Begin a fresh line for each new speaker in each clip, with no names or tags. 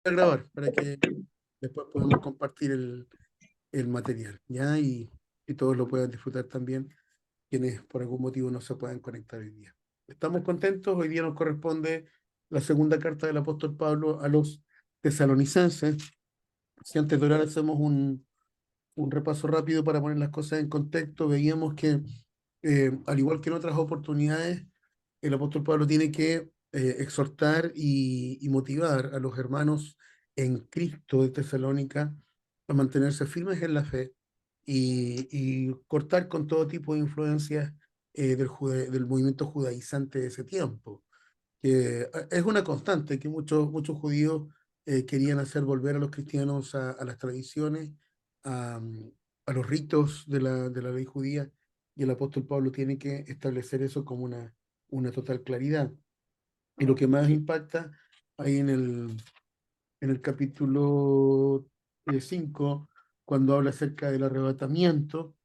a grabar para que después podamos compartir el material, ¿ya? Y todos lo puedan disfrutar también, quienes por algún motivo no se puedan conectar hoy día. Estamos contentos, hoy día nos corresponde la segunda carta del apóstol Pablo a los tesalonicenses. Si antes de orar hacemos un repaso rápido para poner las cosas en contexto, veíamos que al igual que en otras oportunidades, el apóstol Pablo tiene que exhortar y motivar a los hermanos en Cristo de Tesalónica a mantenerse firmes en la fe y cortar con todo tipo de influencias del movimiento judaizante de ese tiempo, que es una constante que muchos judíos querían hacer volver a los cristianos a las tradiciones, a, a los ritos de la ley judía, y el apóstol Pablo tiene que establecer eso como una total claridad. Y lo que más impacta ahí en el capítulo 5, cuando habla acerca del arrebatamiento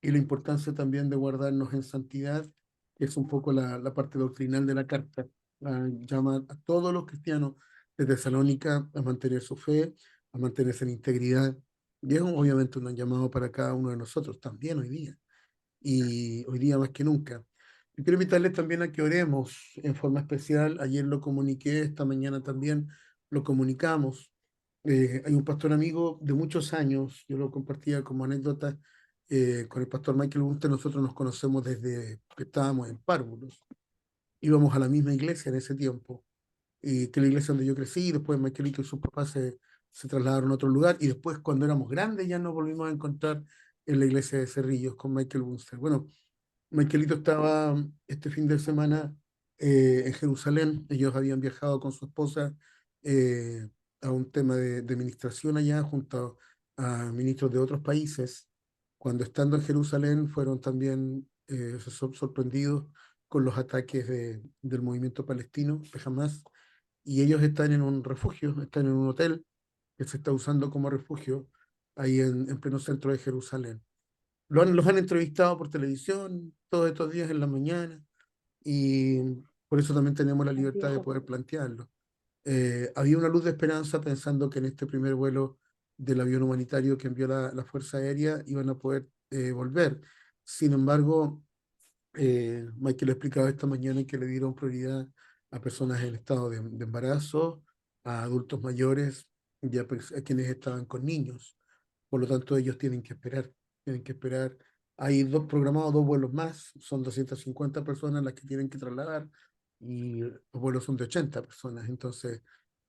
y la importancia también de guardarnos en santidad, que es un poco la parte doctrinal de la carta. Llama a todos los cristianos de Tesalónica a mantener su fe, a mantenerse en integridad. Y es obviamente un llamado para cada uno de nosotros también hoy día, y hoy día más que nunca. Y quiero invitarles también a que oremos en forma especial. Ayer lo comuniqué, esta mañana también lo comunicamos. Hay un pastor amigo de muchos años, yo lo compartía como anécdota, con el pastor Michael Bunte. Nosotros nos conocemos desde que estábamos en párvulos. Íbamos a la misma iglesia en ese tiempo, y que la iglesia donde yo crecí. Después Michaelito y sus papás se trasladaron a otro lugar, y después cuando éramos grandes ya nos volvimos a encontrar en la iglesia de Cerrillos con Michael Bunster. Bueno, Michaelito estaba este fin de semana en Jerusalén. Ellos habían viajado con su esposa eh, a un tema de administración allá junto a ministros de otros países. Cuando estando en Jerusalén fueron también sorprendidos con los ataques del movimiento palestino, de Hamas, y ellos están en un refugio, están en un hotel que se está usando como refugio ahí en pleno centro de Jerusalén. Los han entrevistado por televisión todos estos días en la mañana, y por eso también tenemos la libertad de poder plantearlo. Había una luz de esperanza pensando que en este primer vuelo del avión humanitario que envió la Fuerza Aérea iban a poder volver. Sin embargo, Michael lo explicaba esta mañana que le dieron prioridad a personas en estado de embarazo, a adultos mayores y a quienes estaban con niños. Por lo tanto, ellos tienen que esperar. Hay programados dos vuelos más, son 250 personas las que tienen que trasladar, y los vuelos son de 80 personas, entonces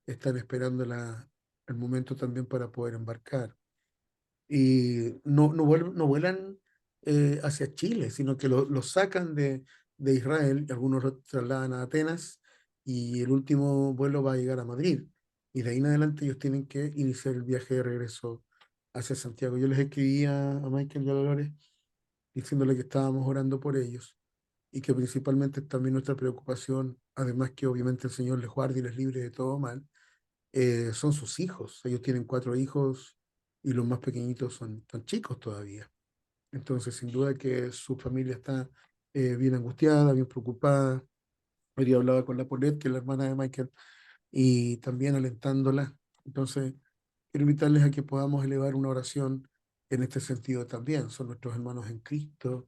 están esperando el momento también para poder embarcar. Y no vuelan hacia Chile, sino que los sacan de Israel, y algunos los trasladan a Atenas, y el último vuelo va a llegar a Madrid. Y de ahí en adelante ellos tienen que iniciar el viaje de regreso hacia Santiago. Yo les escribí a Michael y a Dolores diciéndole que estábamos orando por ellos, y que principalmente también nuestra preocupación, además que obviamente el Señor les guarde y les libre de todo mal, son sus hijos. Ellos tienen 4 hijos y los más pequeñitos son chicos todavía. Entonces, sin duda que su familia está bien angustiada, bien preocupada. Hoy día hablaba con la Paulette, que es la hermana de Michael, y también alentándola. Entonces, quiero invitarles a que podamos elevar una oración en este sentido también. Son nuestros hermanos en Cristo.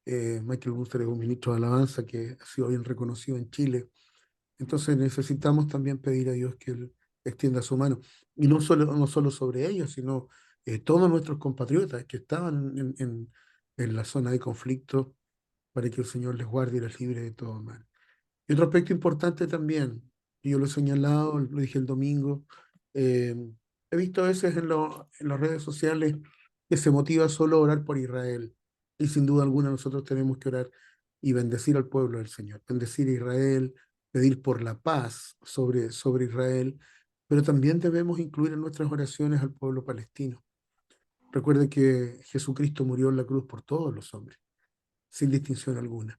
Michael Buster es un ministro de alabanza que ha sido bien reconocido en Chile. Entonces necesitamos también pedir a Dios que Él extienda su mano. Y no solo sobre ellos, sino todos nuestros compatriotas que estaban en la zona de conflicto, para que el Señor les guarde y les libre de todo mal. Y otro aspecto importante también, y yo lo he señalado, lo dije el domingo, eh, he visto a veces en las redes sociales que se motiva solo a orar por Israel. Y sin duda alguna nosotros tenemos que orar y bendecir al pueblo del Señor, bendecir a Israel, pedir por la paz sobre Israel, pero también debemos incluir en nuestras oraciones al pueblo palestino. Recuerde que Jesucristo murió en la cruz por todos los hombres, sin distinción alguna.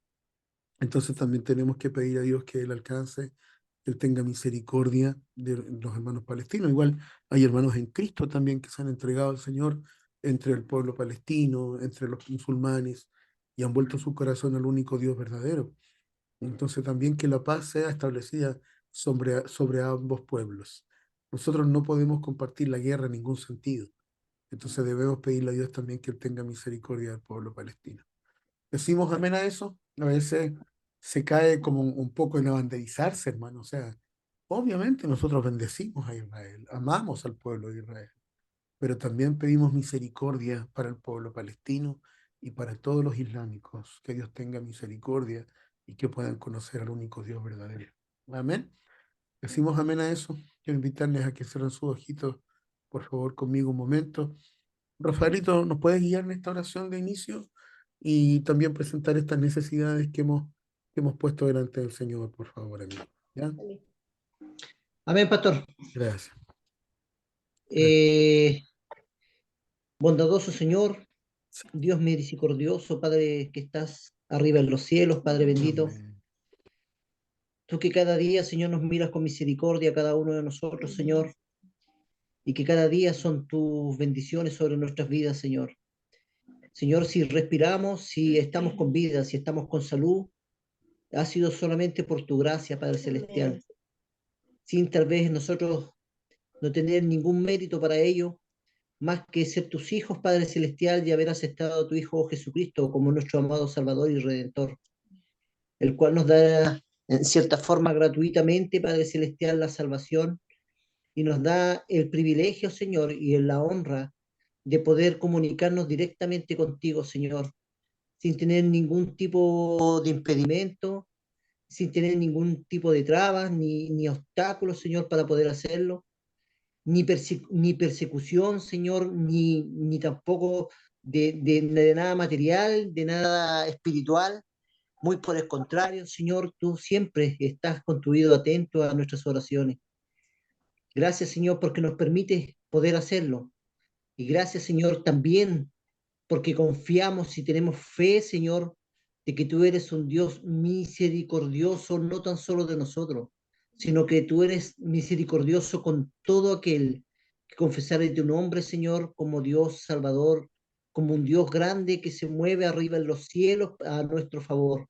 Entonces también tenemos que pedir a Dios que Él alcance, que Él tenga misericordia de los hermanos palestinos. Igual hay hermanos en Cristo también que se han entregado al Señor entre el pueblo palestino, entre los musulmanes, y han vuelto su corazón al único Dios verdadero. Entonces también que la paz sea establecida sobre ambos pueblos. nosotros no podemos compartir la guerra en ningún sentido. Entonces debemos pedirle a Dios también que Él tenga misericordia del pueblo palestino. Decimos amén a eso. A veces se cae como un poco en evangelizarse, hermano. O sea, obviamente nosotros bendecimos a Israel, amamos al pueblo de Israel, pero también pedimos misericordia para el pueblo palestino y para todos los islámicos, que Dios tenga misericordia y que puedan conocer al único Dios verdadero. Amén. Decimos amén a eso. Quiero invitarles a que cierren sus ojitos, por favor, conmigo un momento. Rafaelito, ¿nos puedes guiar en esta oración de inicio y también presentar estas necesidades que hemos puesto delante del Señor, por favor, amigo? ¿Ya?
Amén, pastor.
Gracias. Gracias.
Eh, Bondadoso Señor, Dios misericordioso, Padre que estás arriba en los cielos, Padre bendito.
Amén.
Tú que cada día, Señor, nos miras con misericordia a cada uno de nosotros, Señor, y que cada día son tus bendiciones sobre nuestras vidas, Señor. Señor, si respiramos, si estamos con vida, si estamos con salud, ha sido solamente por tu gracia, Padre Celestial. Sin tal vez nosotros no tener ningún mérito para ello, más que ser tus hijos, Padre Celestial, y haber aceptado a tu Hijo Jesucristo como nuestro amado Salvador y Redentor, el cual nos da en cierta forma gratuitamente, Padre Celestial, la salvación y nos da el privilegio, Señor, y la honra de poder comunicarnos directamente contigo, Señor, sin tener ningún tipo de impedimento, sin tener ningún tipo de trabas ni obstáculos, Señor, para poder hacerlo, ni persecución, Señor, ni tampoco de nada material, de nada espiritual. Muy por el contrario, Señor, tú siempre estás con tu oído atento a nuestras oraciones. Gracias, Señor, porque nos permites poder hacerlo. Y gracias, Señor, también porque confiamos y tenemos fe, Señor, de que tú eres un Dios misericordioso, no tan solo de nosotros, sino que tú eres misericordioso con todo aquel que confesare tu nombre, Señor, como Dios Salvador, como un Dios grande que se mueve arriba en los cielos a nuestro favor.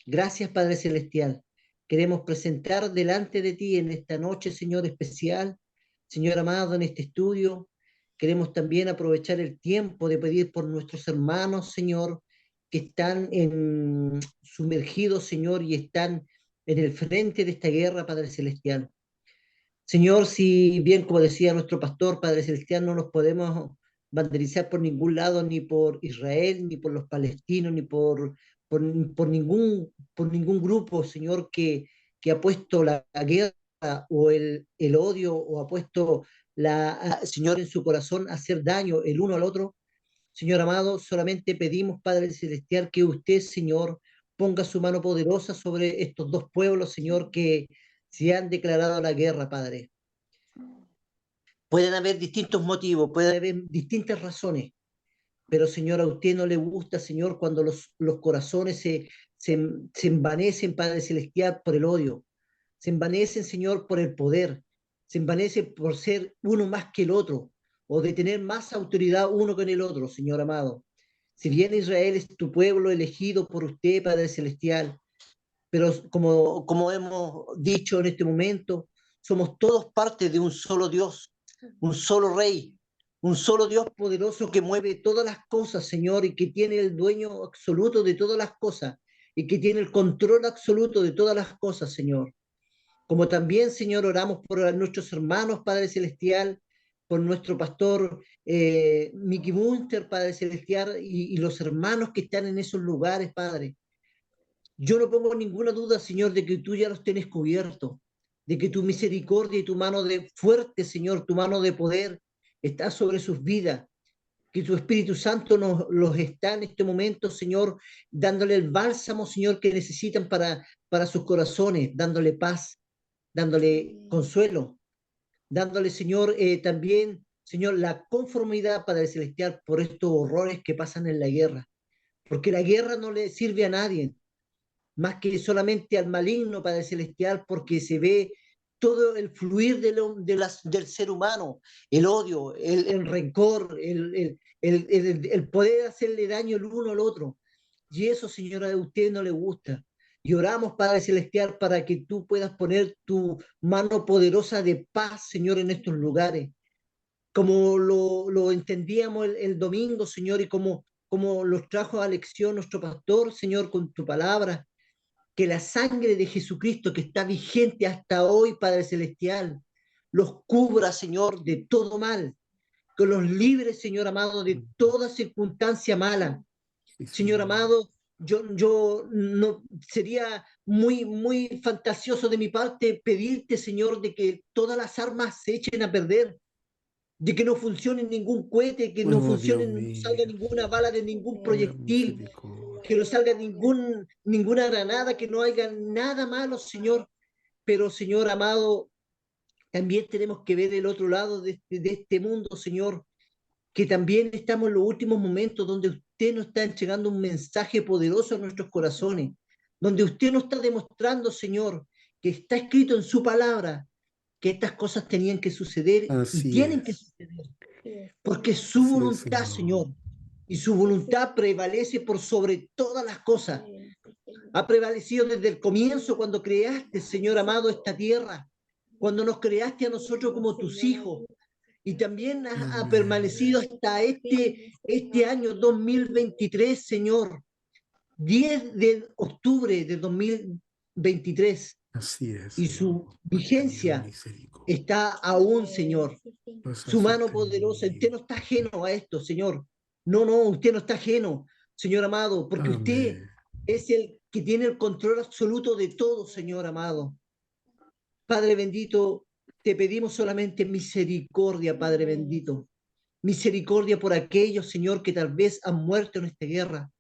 Gracias, Padre Celestial. Queremos presentar delante de ti en esta noche, Señor especial, Señor amado, en este estudio. Queremos también aprovechar el tiempo de pedir por nuestros hermanos, Señor, que están sumergidos, Señor, y están en el frente de esta guerra, Padre Celestial. Señor, si bien, como decía nuestro pastor, Padre Celestial, no nos podemos banderizar por ningún lado, ni por Israel, ni por los palestinos, ni por ningún grupo, Señor, que ha puesto la guerra o el odio o ha puesto, Señor, en su corazón a hacer daño el uno al otro. Señor amado, solamente pedimos, Padre Celestial, que usted, Señor, ponga su mano poderosa sobre estos dos pueblos, Señor, que se han declarado la guerra, Padre. Pueden haber distintos motivos, pueden haber distintas razones, pero Señor, a usted no le gusta, Señor, cuando los corazones se envanecen, Padre Celestial, por el odio, se envanecen, Señor, por el poder, se envanecen por ser uno más que el otro, o de tener más autoridad uno que en el otro, Señor amado. Si bien Israel es tu pueblo elegido por usted, Padre Celestial, pero como hemos dicho en este momento, somos todos parte de un solo Dios, un solo Rey, un solo Dios poderoso que mueve todas las cosas, Señor, y que tiene el dueño absoluto de todas las cosas, y que tiene el control absoluto de todas las cosas, Señor. Como también, Señor, oramos por nuestros hermanos, Padre Celestial, por nuestro pastor Mickey Munster, Padre Celestial, y los hermanos que están en esos lugares, Padre. Yo no pongo ninguna duda, Señor, de que tú ya los tienes cubiertos, de que tu misericordia y tu mano de fuerte, Señor, tu mano de poder está sobre sus vidas, que tu Espíritu Santo los está en este momento, Señor, dándole el bálsamo, Señor, que necesitan para sus corazones, dándole paz, dándole consuelo, dándole, Señor, también, Señor, la conformidad, Padre Celestial, por estos horrores que pasan en la guerra, porque la guerra no le sirve a nadie, más que solamente al maligno, Padre Celestial, porque se ve todo el fluir del ser humano, el odio, el rencor, el poder hacerle daño el uno al otro. Y eso, señora, a usted no le gusta. Y oramos, Padre Celestial, para que tú puedas poner tu mano poderosa de paz, Señor, en estos lugares. Como lo entendíamos el domingo, Señor, y como los trajo a lección nuestro pastor, Señor, con tu palabra, que la sangre de Jesucristo que está vigente hasta hoy, Padre Celestial, los cubra, Señor, de todo mal, que los libre, Señor amado, de toda circunstancia mala.
Sí,
Señor
Señor.
amado, yo no sería muy fantasioso de mi parte pedirte, Señor, de que todas las armas se echen a perder, de que no funcione ningún cohete, que no
Oh, Dios
funcione, no salga
mío,
ninguna bala de ningún
tenga
proyectil,
misericordia.
que no salga ninguna granada, que no haya nada malo, Señor. Pero, Señor amado, también tenemos que ver el otro lado de este mundo, Señor, que también estamos en los últimos momentos donde usted nos está entregando un mensaje poderoso a nuestros corazones, donde usted nos está demostrando, Señor, que está escrito en su palabra, que estas cosas tenían que suceder y
Así
tienen que
es,
suceder, porque es su
así es,
voluntad,
Señor.
Señor, y su voluntad prevalece por sobre todas las cosas. Ha prevalecido desde el comienzo cuando creaste, Señor amado, esta tierra, cuando nos creaste a nosotros como tus hijos, y también ha
Amén.
permanecido hasta este año 2023, Señor, 10 de octubre de 2023,
Así es,
y
Señor.
su
Tú has tenido
vigencia
misericordia.
está aún, Señor.
Tú has
Su mano poderosa, usted
sostenido.
no está ajeno a esto, Señor. No, no, usted no está ajeno, Señor amado, porque usted
Amén.
es el que tiene el control absoluto de todo, Señor amado. Padre bendito, te pedimos solamente misericordia, Padre bendito. Misericordia por aquellos, Señor, que tal vez han muerto en esta guerra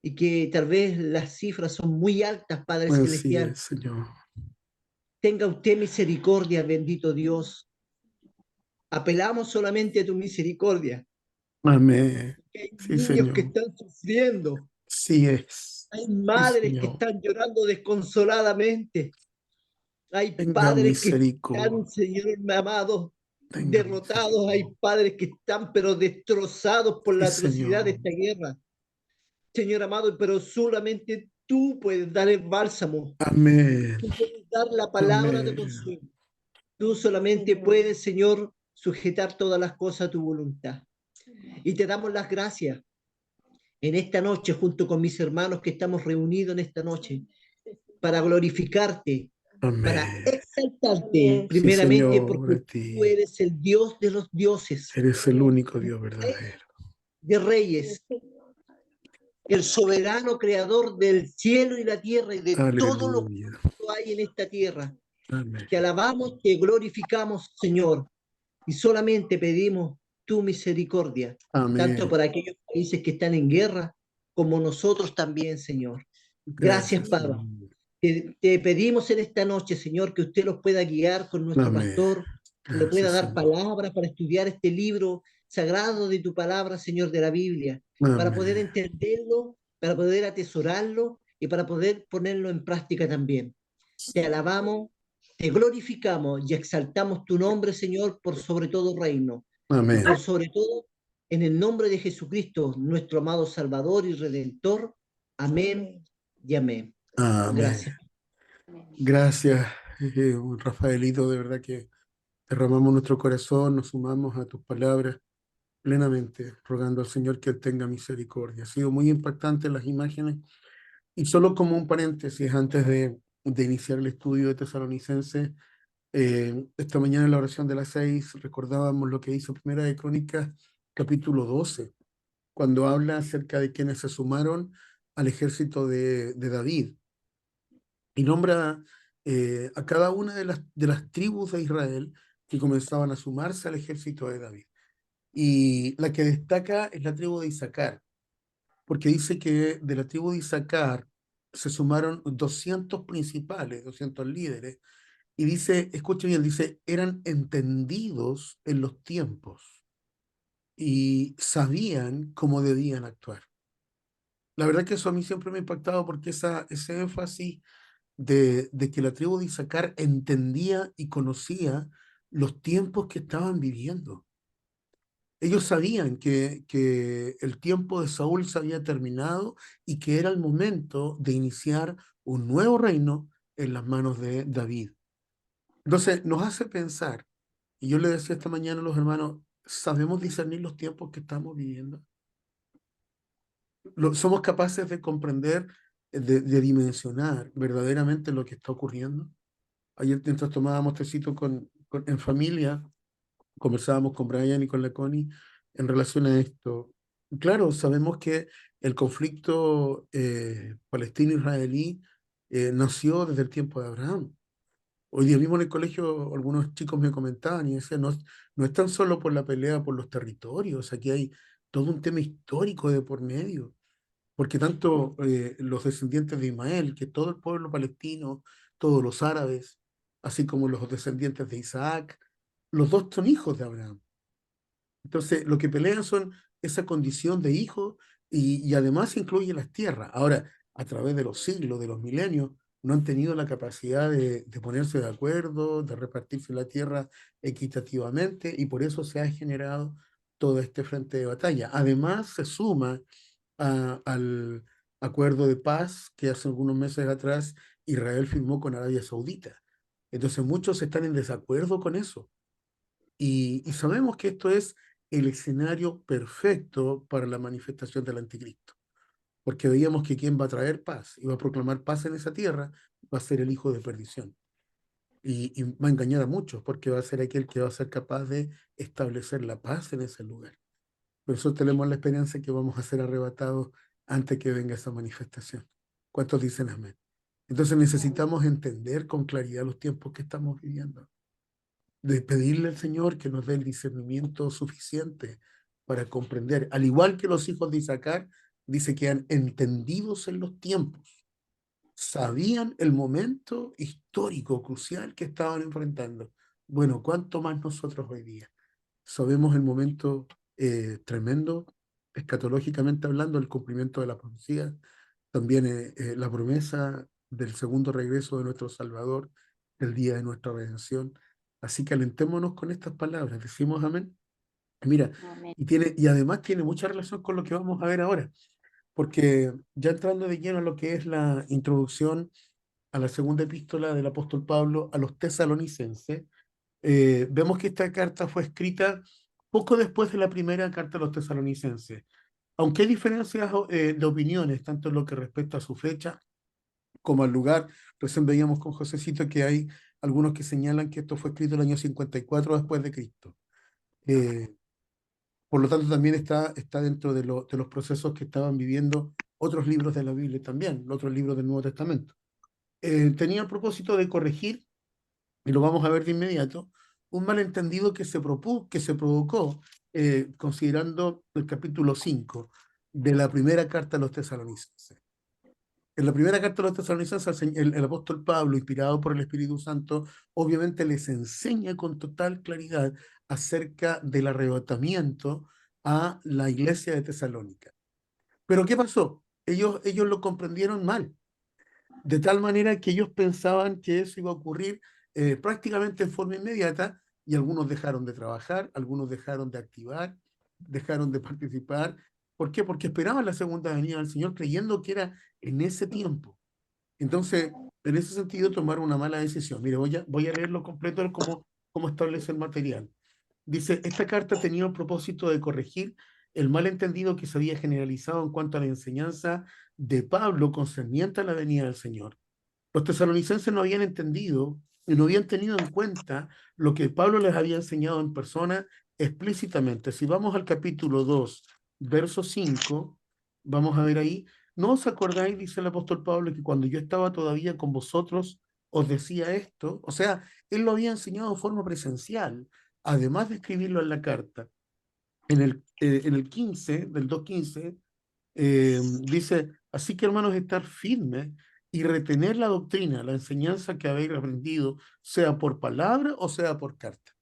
y que tal vez las cifras son muy altas, Padre
Así
Celestial.
es, Señor.
Tenga usted misericordia, bendito Dios. Apelamos solamente a tu misericordia.
Amén.
Hay
Sí,
niños que
Señor.
están sufriendo,
Sí es.
hay
Sí,
madres que
Señor.
están llorando desconsoladamente, hay
Tenga
padres que están,
misericordia.
Señor amado,
Tenga
derrotados, hay
misericordia.
padres que están pero destrozados por
Sí,
la atrocidad de
Señor.
esta guerra. Señor amado, pero solamente tú puedes dar el bálsamo,
Amén.
tú puedes dar la palabra de
Amén.
consuelo. Tú solamente puedes, Señor, sujetar todas las cosas a tu voluntad. Y te damos las gracias en esta noche junto con mis hermanos que estamos reunidos en esta noche para glorificarte, para
Amén.
exaltarte
Sí,
primeramente
Señor, a
porque tú
ti.
eres el Dios de los dioses,
Eres el único Dios
Rey
verdadero.
de reyes, el soberano creador del cielo y la tierra y de todo lo que
Aleluya.
hay en esta tierra.
Amén.
Te alabamos, te glorificamos, Señor, y solamente pedimos tu misericordia, tanto
Amén.
para aquellos países que están en guerra como nosotros también, Señor. Gracias,
Gracias,
Padre.
Señor.
Te pedimos en esta noche, Señor, que usted los pueda guiar con nuestro
Amén.
pastor, que le pueda
Gracias,
dar
Señor.
palabras para estudiar este libro sagrado de tu palabra, Señor, de la Biblia, para poder
Amén.
entenderlo, para poder atesorarlo y para poder ponerlo en práctica también. Te alabamos, te glorificamos y exaltamos tu nombre, Señor, por sobre todo reino y
Amén.
por sobre todo en el nombre de Jesucristo, nuestro amado Salvador y Redentor. Amén y amén.
Amén.
Gracias.
Gracias, Rafaelito, de verdad que derramamos nuestro corazón, nos sumamos a tus palabras plenamente, rogando al Señor que Él tenga misericordia. Ha sido muy impactante las imágenes. Y solo como un paréntesis, antes de iniciar el estudio de Tesalonicenses, esta mañana en la oración de las 6 recordábamos lo que hizo Primera de Crónicas, capítulo 12, cuando habla acerca de quienes se sumaron al ejército de David y nombra a cada una de las tribus de Israel que comenzaban a sumarse al ejército de David. Y la que destaca es la tribu de Isaacar, porque dice que de la tribu de Isaacar se sumaron 200 principales, 200 líderes, y dice, escuchen bien, dice, eran entendidos en los tiempos y sabían cómo debían actuar. La verdad que eso a mí siempre me ha impactado porque ese énfasis de que la tribu de Isaacar entendía y conocía los tiempos que estaban viviendo. Ellos sabían que el tiempo de Saúl se había terminado y que era el momento de iniciar un nuevo reino en las manos de David. Entonces, nos hace pensar, y yo le decía esta mañana a los hermanos, ¿sabemos discernir los tiempos que estamos viviendo? ¿Somos capaces de comprender, de dimensionar verdaderamente lo que está ocurriendo? Ayer mientras tomábamos tecito en familia, conversábamos con Brian y con la Connie en relación a esto. Claro, sabemos que el conflicto palestino-israelí nació desde el tiempo de Abraham. Hoy día mismo en el colegio algunos chicos me comentaban y decían, no, no es tan solo por la pelea por los territorios, aquí hay todo un tema histórico de por medio, porque tanto los descendientes de Ismael, que todo el pueblo palestino, todos los árabes, así como los descendientes de Isaac, los dos son hijos de Abraham. Entonces, lo que pelean son esa condición de hijo y además incluye las tierras. Ahora, a través de los siglos, de los milenios, no han tenido la capacidad de ponerse de acuerdo, de repartirse la tierra equitativamente y por eso se ha generado todo este frente de batalla. Además, se suma al acuerdo de paz que hace algunos meses atrás Israel firmó con Arabia Saudita. Entonces, muchos están en desacuerdo con eso. Y sabemos que esto es el escenario perfecto para la manifestación del anticristo, porque veíamos que quien va a traer paz y va a proclamar paz en esa tierra va a ser el hijo de perdición. Y va a engañar a muchos, porque va a ser aquel que va a ser capaz de establecer la paz en ese lugar. Por eso tenemos la esperanza que vamos a ser arrebatados antes que venga esa manifestación. ¿Cuántos dicen amén? Entonces necesitamos entender con claridad los tiempos que estamos viviendo, de pedirle al Señor que nos dé el discernimiento suficiente para comprender, al igual que los hijos de Isaacar, dice que han entendidos en los tiempos, sabían el momento histórico crucial que estaban enfrentando. Bueno, ¿cuánto más nosotros hoy día? Sabemos el momento tremendo, escatológicamente hablando, el cumplimiento de la profecía, también la promesa del segundo regreso de nuestro Salvador, el día de nuestra redención. Así que alentémonos con estas palabras, decimos amén. Mira,
Amén.
y además tiene mucha relación con lo que vamos a ver ahora, porque ya entrando de lleno a lo que es la introducción a la segunda epístola del apóstol Pablo a los tesalonicenses, vemos que esta carta fue escrita poco después de la primera carta a los tesalonicenses. Aunque hay diferencias de opiniones, tanto en lo que respecta a su fecha como al lugar, recién veíamos con Josecito que hay algunos que señalan que esto fue escrito el año 54 después de Cristo. Eh, por lo tanto, también está dentro de los procesos que estaban viviendo otros libros de la Biblia también, otros libros del Nuevo Testamento. Tenía el propósito de corregir, y lo vamos a ver de inmediato, un malentendido que se provocó considerando el capítulo 5 de la primera carta a los tesalonicenses. En la primera carta a los tesalonicenses, el apóstol Pablo, inspirado por el Espíritu Santo, obviamente les enseña con total claridad acerca del arrebatamiento a la iglesia de Tesalónica. Pero ¿qué pasó? Ellos lo comprendieron mal, de tal manera que ellos pensaban que eso iba a ocurrir prácticamente en forma inmediata y algunos dejaron de trabajar, algunos dejaron de activar, dejaron de participar. ¿Por qué? Porque esperaban la segunda venida del Señor creyendo que era en ese tiempo. Entonces, en ese sentido, tomaron una mala decisión. Mire, voy a leerlo completo como establece el material. Dice, esta carta tenía el propósito de corregir el malentendido que se había generalizado en cuanto a la enseñanza de Pablo concerniente a la venida del Señor. Los tesalonicenses no habían entendido y no habían tenido en cuenta lo que Pablo les había enseñado en persona explícitamente. Si vamos al capítulo 2, verso 5, vamos a ver ahí, ¿no os acordáis, dice el apóstol Pablo, que cuando yo estaba todavía con vosotros os decía esto? O sea, él lo había enseñado de forma presencial, además de escribirlo en la carta. En el 15, del 2:15, dice, así que hermanos, estar firmes y retener la doctrina, la enseñanza que habéis aprendido, sea por palabra o sea por carta.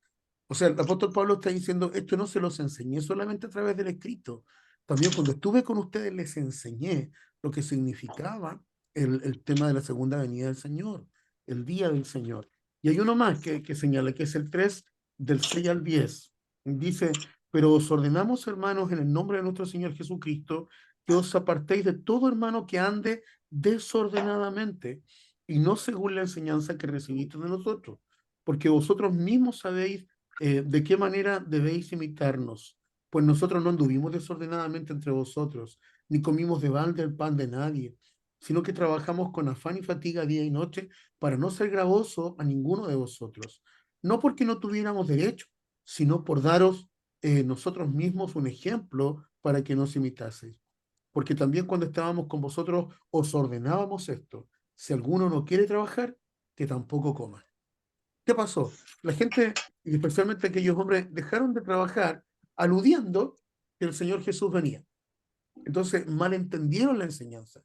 O sea, el apóstol Pablo está diciendo, esto no se los enseñé solamente a través del escrito. También cuando estuve con ustedes les enseñé lo que significaba el tema de la segunda venida del Señor, el día del Señor. Y hay uno más que señala, que es el 3 del 6 al 10. Dice, Pero os ordenamos, hermanos, en el nombre de nuestro Señor Jesucristo, que os apartéis de todo hermano que ande desordenadamente y no según la enseñanza que recibiste de nosotros, porque vosotros mismos sabéis de qué manera debéis imitarnos, pues nosotros no anduvimos desordenadamente entre vosotros, ni comimos de balde el pan de nadie, sino que trabajamos con afán y fatiga día y noche para no ser gravoso a ninguno de vosotros, no porque no tuviéramos derecho, sino por daros nosotros mismos un ejemplo para que nos imitaseis. Porque también cuando estábamos con vosotros os ordenábamos esto. Si alguno no quiere trabajar, que tampoco coma. ¿Qué pasó? La gente, y especialmente aquellos hombres, dejaron de trabajar aludiendo que el Señor Jesús venía. Entonces malentendieron la enseñanza.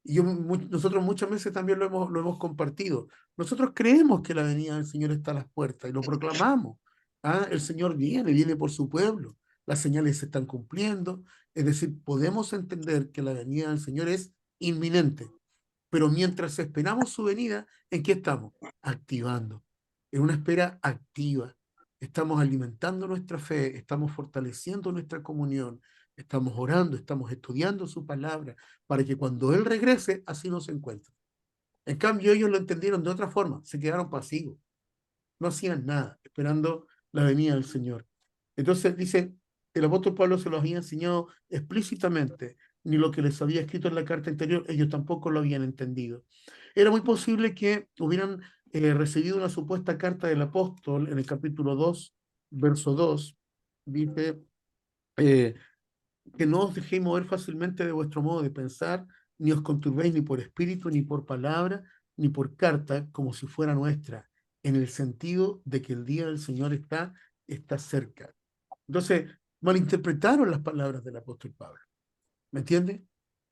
Y nosotros muchas veces también lo hemos compartido. Nosotros creemos que la venida del Señor está a las puertas y lo proclamamos. ¿Ah? El Señor viene, viene por su pueblo. Las señales se están cumpliendo. Es decir, podemos entender que la venida del Señor es inminente. Pero mientras esperamos su venida, ¿en qué estamos? Activando. En una espera activa. Estamos alimentando nuestra fe, estamos fortaleciendo nuestra comunión, estamos orando, estamos estudiando su palabra para que cuando Él regrese, así nos encuentre. En cambio, ellos lo entendieron de otra forma, se quedaron pasivos, no hacían nada, esperando la venida del Señor. Entonces dice, el apóstol Pablo se los había enseñado explícitamente, ni lo que les había escrito en la carta anterior, ellos tampoco lo habían entendido. Era muy posible que hubieran recibido una supuesta carta del apóstol en el capítulo 2, verso 2, dice, eh, que no os dejéis mover fácilmente de vuestro modo de pensar, ni os conturbéis ni por espíritu, ni por palabra, ni por carta, como si fuera nuestra, en el sentido de que el día del Señor está cerca. Entonces, malinterpretaron las palabras del apóstol Pablo. ¿Me entiendes?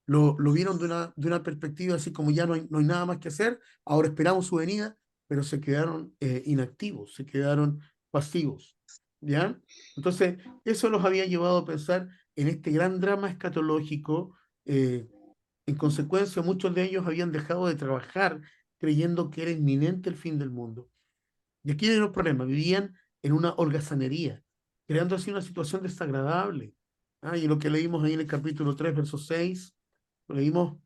Lo vieron de una perspectiva así como ya no hay nada más que hacer, ahora esperamos su venida, pero se quedaron inactivos, se quedaron pasivos. ¿Ya? Entonces, eso los había llevado a pensar en este gran drama escatológico. En consecuencia, muchos de ellos habían dejado de trabajar creyendo que era inminente el fin del mundo. Y aquí hay un problema, vivían en una holgazanería, creando así una situación desagradable. Ah, y lo que leímos ahí en el capítulo 3 verso 6 lo leímos,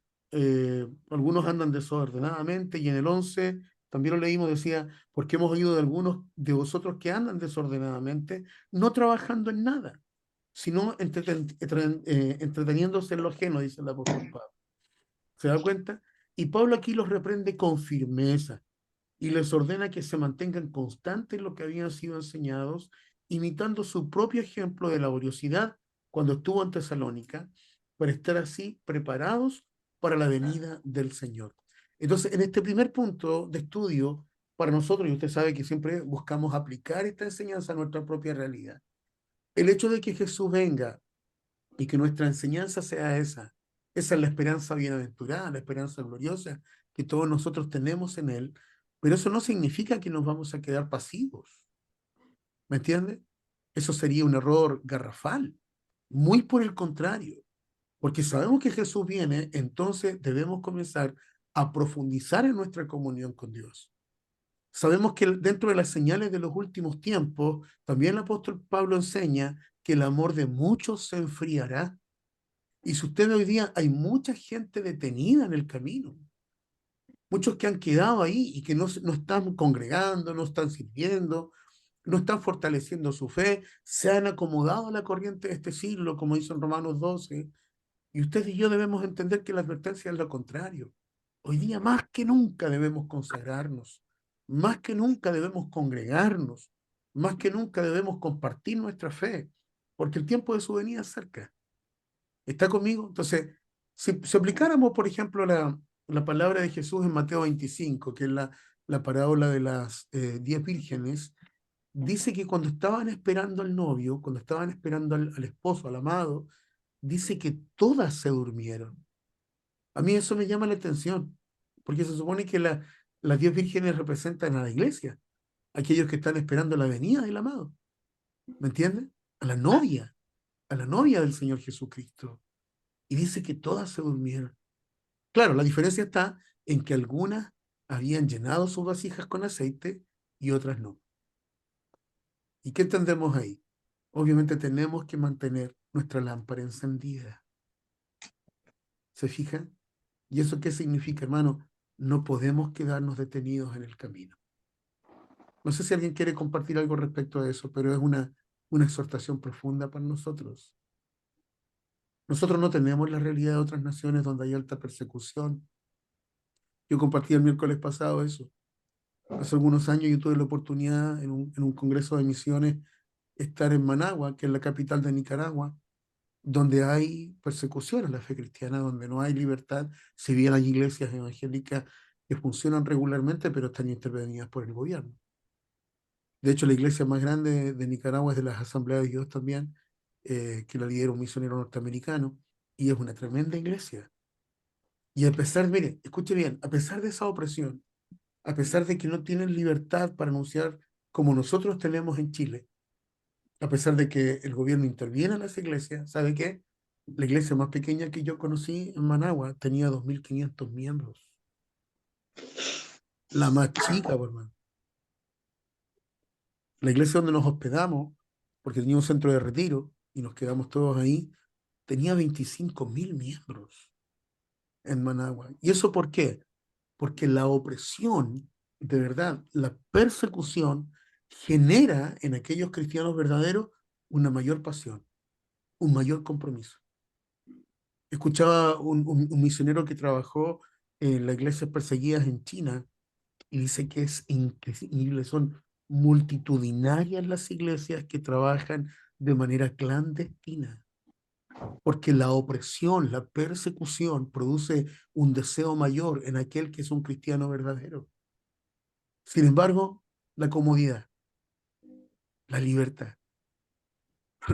algunos andan desordenadamente, y en el 11 también lo leímos, decía, porque hemos oído de algunos de vosotros que andan desordenadamente, no trabajando en nada, sino entreteniéndose en lo ajeno, dice el apóstol Pablo. ¿Se da cuenta? Y Pablo aquí los reprende con firmeza y les ordena que se mantengan constantes en lo que habían sido enseñados, imitando su propio ejemplo de laboriosidad cuando estuvo en Tesalónica, para estar así preparados para la venida del Señor. Entonces, en este primer punto de estudio, para nosotros, y usted sabe que siempre buscamos aplicar esta enseñanza a nuestra propia realidad, el hecho de que Jesús venga y que nuestra enseñanza sea esa es la esperanza bienaventurada, la esperanza gloriosa que todos nosotros tenemos en Él, pero eso no significa que nos vamos a quedar pasivos, ¿me entiende? Eso sería un error garrafal, muy por el contrario, porque sabemos que Jesús viene, entonces debemos comenzar a profundizar en nuestra comunión con Dios. Sabemos que dentro de las señales de los últimos tiempos, también el apóstol Pablo enseña que el amor de muchos se enfriará. Y si usted ve hoy día, hay mucha gente detenida en el camino, muchos que han quedado ahí y que no están congregando, no están sirviendo, no están fortaleciendo su fe, se han acomodado a la corriente de este siglo, como dice en Romanos 12. Y usted y yo debemos entender que la advertencia es lo contrario. Hoy día más que nunca debemos consagrarnos, más que nunca debemos congregarnos, más que nunca debemos compartir nuestra fe, porque el tiempo de su venida es cerca. ¿Está conmigo? Entonces, si aplicáramos, por ejemplo, la palabra de Jesús en Mateo 25, que es la parábola de las 10 vírgenes, dice que cuando estaban esperando al novio, cuando estaban esperando al esposo, al amado, dice que todas se durmieron. A mí eso me llama la atención, porque se supone que las 10 vírgenes representan a la iglesia, aquellos que están esperando la venida del amado. ¿Me entienden? A la novia del Señor Jesucristo. Y dice que todas se durmieron. Claro, la diferencia está en que algunas habían llenado sus vasijas con aceite y otras no. ¿Y qué entendemos ahí? obviamente tenemos que mantener nuestra lámpara encendida. ¿Se fijan? ¿Y eso qué significa, hermano? No podemos quedarnos detenidos en el camino. No sé si alguien quiere compartir algo respecto a eso, pero es una exhortación profunda para nosotros. Nosotros no tenemos la realidad de otras naciones donde hay alta persecución. Yo compartí el miércoles pasado eso. Hace algunos años yo tuve la oportunidad en un congreso de misiones estar en Managua, que es la capital de Nicaragua, donde hay persecución a la fe cristiana, donde no hay libertad, si bien hay iglesias evangélicas que funcionan regularmente, pero están intervenidas por el gobierno. De hecho, la iglesia más grande de Nicaragua es de las Asambleas de Dios también, que la lidera un misionero norteamericano, y es una tremenda iglesia. Y a pesar, mire, escuche bien, a pesar de esa opresión, a pesar de que no tienen libertad para anunciar como nosotros tenemos en Chile, a pesar de que el gobierno interviene en las iglesias, ¿sabe qué? La iglesia más pequeña que yo conocí en Managua tenía 2.500 miembros. La más chica, por hermano. La iglesia donde nos hospedamos, porque tenía un centro de retiro y nos quedamos todos ahí, tenía 25.000 miembros en Managua. ¿Y eso por qué? Porque la opresión, de verdad, la persecución genera en aquellos cristianos verdaderos una mayor pasión, un mayor compromiso. Escuchaba un misionero que trabajó en las iglesias perseguidas en China y dice que es increíble, son multitudinarias las iglesias que trabajan de manera clandestina, porque la opresión, la persecución produce un deseo mayor en aquel que es un cristiano verdadero. Sin embargo, la comodidad, la libertad.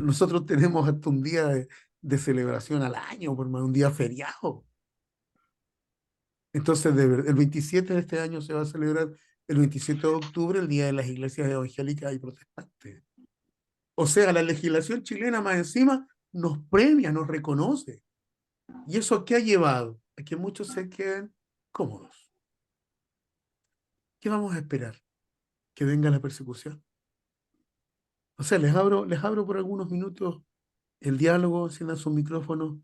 Nosotros tenemos hasta un día de celebración al año, por más un día feriado. Entonces, el 27 de este año se va a celebrar el 27 de octubre, el Día de las Iglesias Evangélicas y Protestantes. O sea, la legislación chilena más encima nos premia, nos reconoce. ¿Y eso qué ha llevado? A que muchos se queden cómodos. ¿Qué vamos a esperar? ¿Que venga la persecución? O sea, les abro por algunos minutos el diálogo, enciendan sus micrófonos,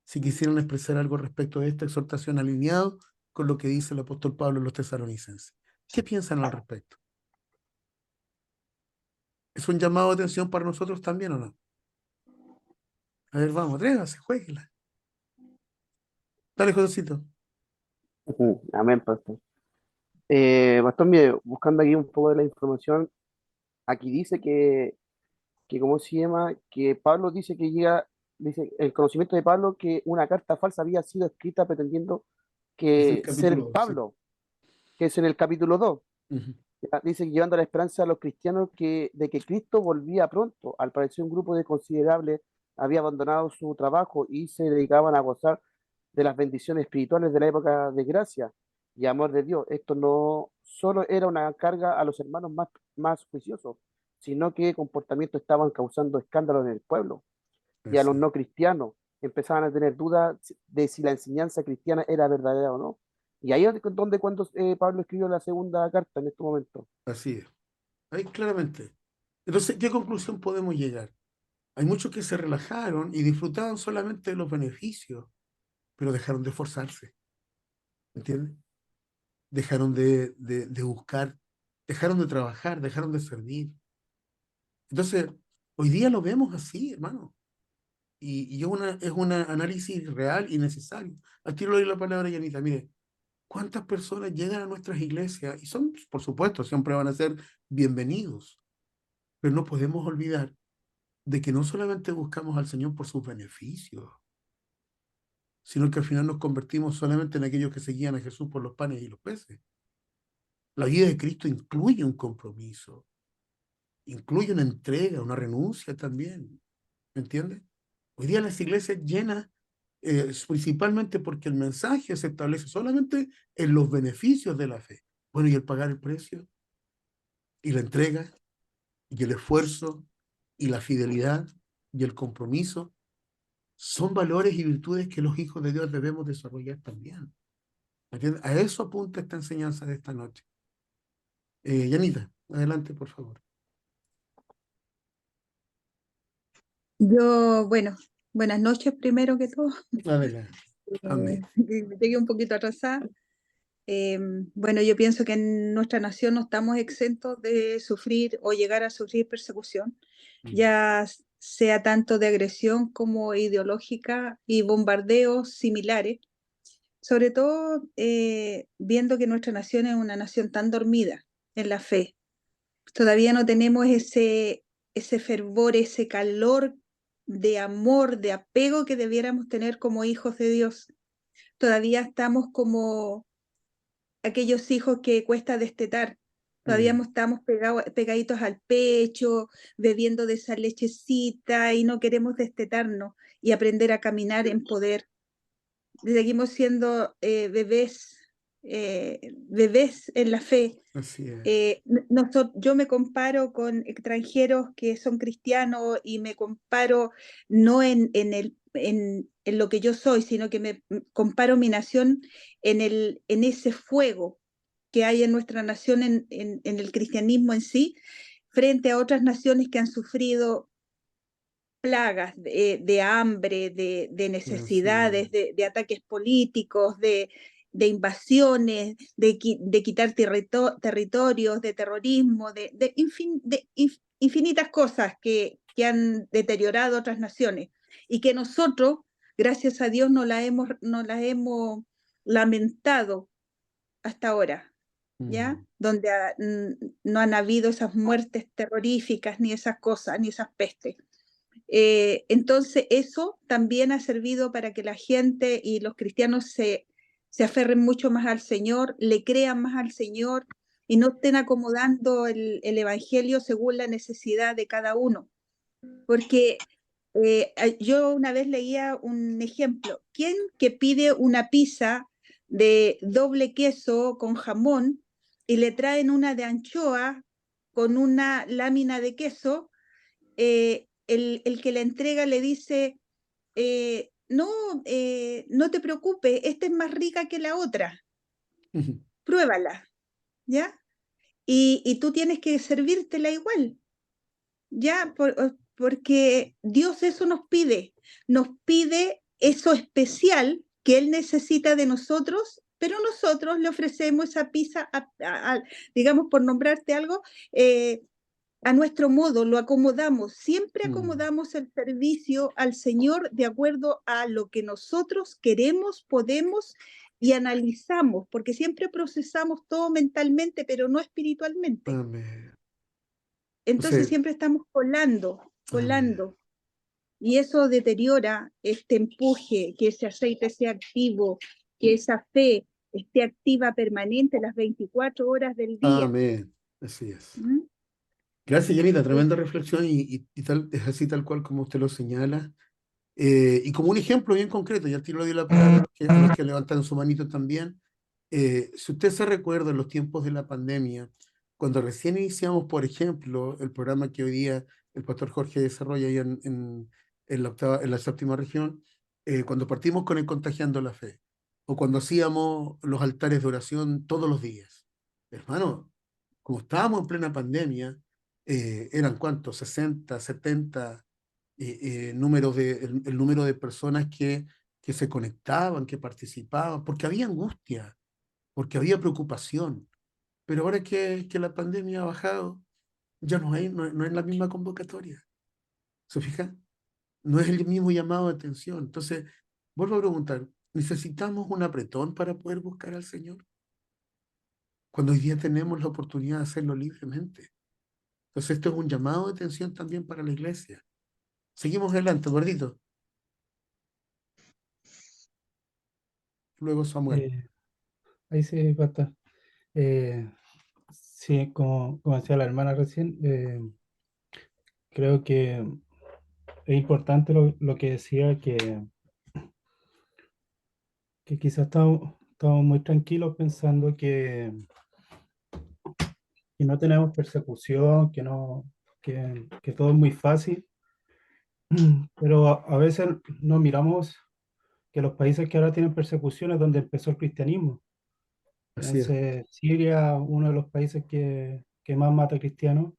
si quisieran expresar algo respecto a esta exhortación alineado con lo que dice el apóstol Pablo en los tesalonicenses. ¿Qué piensan al respecto? ¿Es un llamado de atención para nosotros también o no? A ver, vamos, atrévase, jueguela. Dale, Josecito.
Ujú, amén, pastor. Pastor, mire, buscando aquí un poco de la información, aquí dice que ¿cómo se llama? Que Pablo dice que llega, dice el conocimiento de Pablo que una carta falsa había sido escrita pretendiendo
Es el
que ser
capítulo 2, sí.
Pablo, que es en el capítulo 2.
Ujú.
Dice que llevando la esperanza a los cristianos de que Cristo volvía pronto. Al parecer un grupo de considerables había abandonado su trabajo y se dedicaban a gozar de las bendiciones espirituales de la época de gracia y amor de Dios. Esto no solo era una carga a los hermanos más juiciosos, sino que comportamientos estaban causando escándalo en el pueblo y a los
Así es.
no cristianos empezaban a tener dudas de si la enseñanza cristiana era verdadera o no. Y ahí es donde cuando Pablo escribió la segunda carta en este momento.
Así es. Ahí claramente. Entonces, ¿qué conclusión podemos llegar? Hay muchos que se relajaron y disfrutaban solamente de los beneficios, pero dejaron de esforzarse, ¿entiendes? Dejaron de buscar, dejaron de trabajar, dejaron de servir. Entonces, hoy día lo vemos así, hermano. Y es un análisis real y necesario. Al tiro le doy la palabra a Yanita. Mire, ¿cuántas personas llegan a nuestras iglesias? Y son, por supuesto, siempre van a ser bienvenidos. Pero no podemos olvidar de que no solamente buscamos al Señor por sus beneficios, sino que al final nos convertimos solamente en aquellos que seguían a Jesús por los panes y los peces. La vida de Cristo incluye un compromiso, incluye una entrega, una renuncia también. ¿Me entiendes? Hoy día las iglesias llenas, principalmente porque el mensaje se establece solamente en los beneficios de la fe. Bueno, y el pagar el precio, y la entrega, y el esfuerzo, y la fidelidad, y el compromiso, son valores y virtudes que los hijos de Dios debemos desarrollar también. ¿Me entiendes? A eso apunta esta enseñanza de esta noche. Yanita, adelante, por favor.
Bueno, buenas noches primero que todo.
Adelante. Amén.
Llegué un poquito atrasada. Bueno, yo pienso que en nuestra nación no estamos exentos de sufrir o llegar a sufrir persecución, ya sea tanto de agresión como ideológica y bombardeos similares, sobre todo viendo que nuestra nación es una nación tan dormida en la fe. Todavía no tenemos ese fervor, ese calor de amor, de apego que debiéramos tener como hijos de Dios. Todavía estamos como aquellos hijos que cuesta destetar. Todavía estamos pegaditos al pecho, bebiendo de esa lechecita y no queremos destetarnos y aprender a caminar en poder. Seguimos siendo bebés en la fe.
Así es.
Yo me comparo con extranjeros que son cristianos y me comparo no en lo que yo soy, sino que me comparo mi nación en ese fuego que hay en nuestra nación, en el cristianismo en sí, frente a otras naciones que han sufrido plagas de hambre, de necesidades, de ataques políticos, de invasiones, de quitar territorios, de terrorismo, infinitas cosas que han deteriorado otras naciones y que nosotros, gracias a Dios, no las hemos lamentado hasta ahora, ¿ya? Donde no han habido esas muertes terroríficas, ni esas cosas, ni esas pestes. Entonces eso también ha servido para que la gente y los cristianos se aferren mucho más al Señor, le crean más al Señor y no estén acomodando el Evangelio según la necesidad de cada uno. Porque yo una vez leía un ejemplo, ¿quién que pide una pizza de doble queso con jamón y le traen una de anchoa con una lámina de queso? El que la entrega le dice, no, no te preocupes, esta es más rica que la otra, pruébala, ¿ya? Y tú tienes que servírtela igual, ¿ya? Porque Dios eso nos pide eso especial que Él necesita de nosotros, pero nosotros le ofrecemos esa pizza, digamos, por nombrarte algo, a nuestro modo, lo acomodamos, siempre acomodamos el servicio al Señor de acuerdo a lo que nosotros queremos, podemos y analizamos, porque siempre procesamos todo mentalmente, pero no espiritualmente.
Amén.
Entonces siempre estamos colando.
Amén.
Y eso deteriora este empuje, que ese aceite sea activo, que esa fe esté activa permanente las 24 horas del día.
Amén. Así es.
¿Mm?
Gracias, Yanita. Tremenda reflexión y tal, es así tal cual como usted lo señala. Y como un ejemplo bien concreto, y al tiro le doy la palabra a los que levantan su manito también. Si usted se recuerda en los tiempos de la pandemia, cuando recién iniciamos, por ejemplo, el programa que hoy día el pastor Jorge desarrolla ahí en la séptima región, cuando partimos con el Contagiando la Fe, o cuando hacíamos los altares de oración todos los días. Hermano, como estábamos en plena pandemia, eran cuántos, 60, 70 el número de personas que se conectaban, que participaban, porque había angustia, porque había preocupación. Pero ahora que la pandemia ha bajado, ya no es la misma convocatoria. ¿Se fija? No es el mismo llamado de atención. Entonces, vuelvo a preguntar, ¿necesitamos un apretón para poder buscar al Señor? Cuando hoy día tenemos la oportunidad de hacerlo libremente. Entonces, esto es un llamado de atención también para la iglesia. Seguimos adelante, gordito. Luego Samuel.
Ahí sí, basta. Sí, como decía la hermana recién, creo que es importante lo que decía, que quizás estamos muy tranquilos pensando que no tenemos persecución, que todo es muy fácil, pero a veces no miramos que los países que ahora tienen persecuciones donde empezó el cristianismo.
Así es.
Entonces, Siria, uno de los países que más mata cristianos,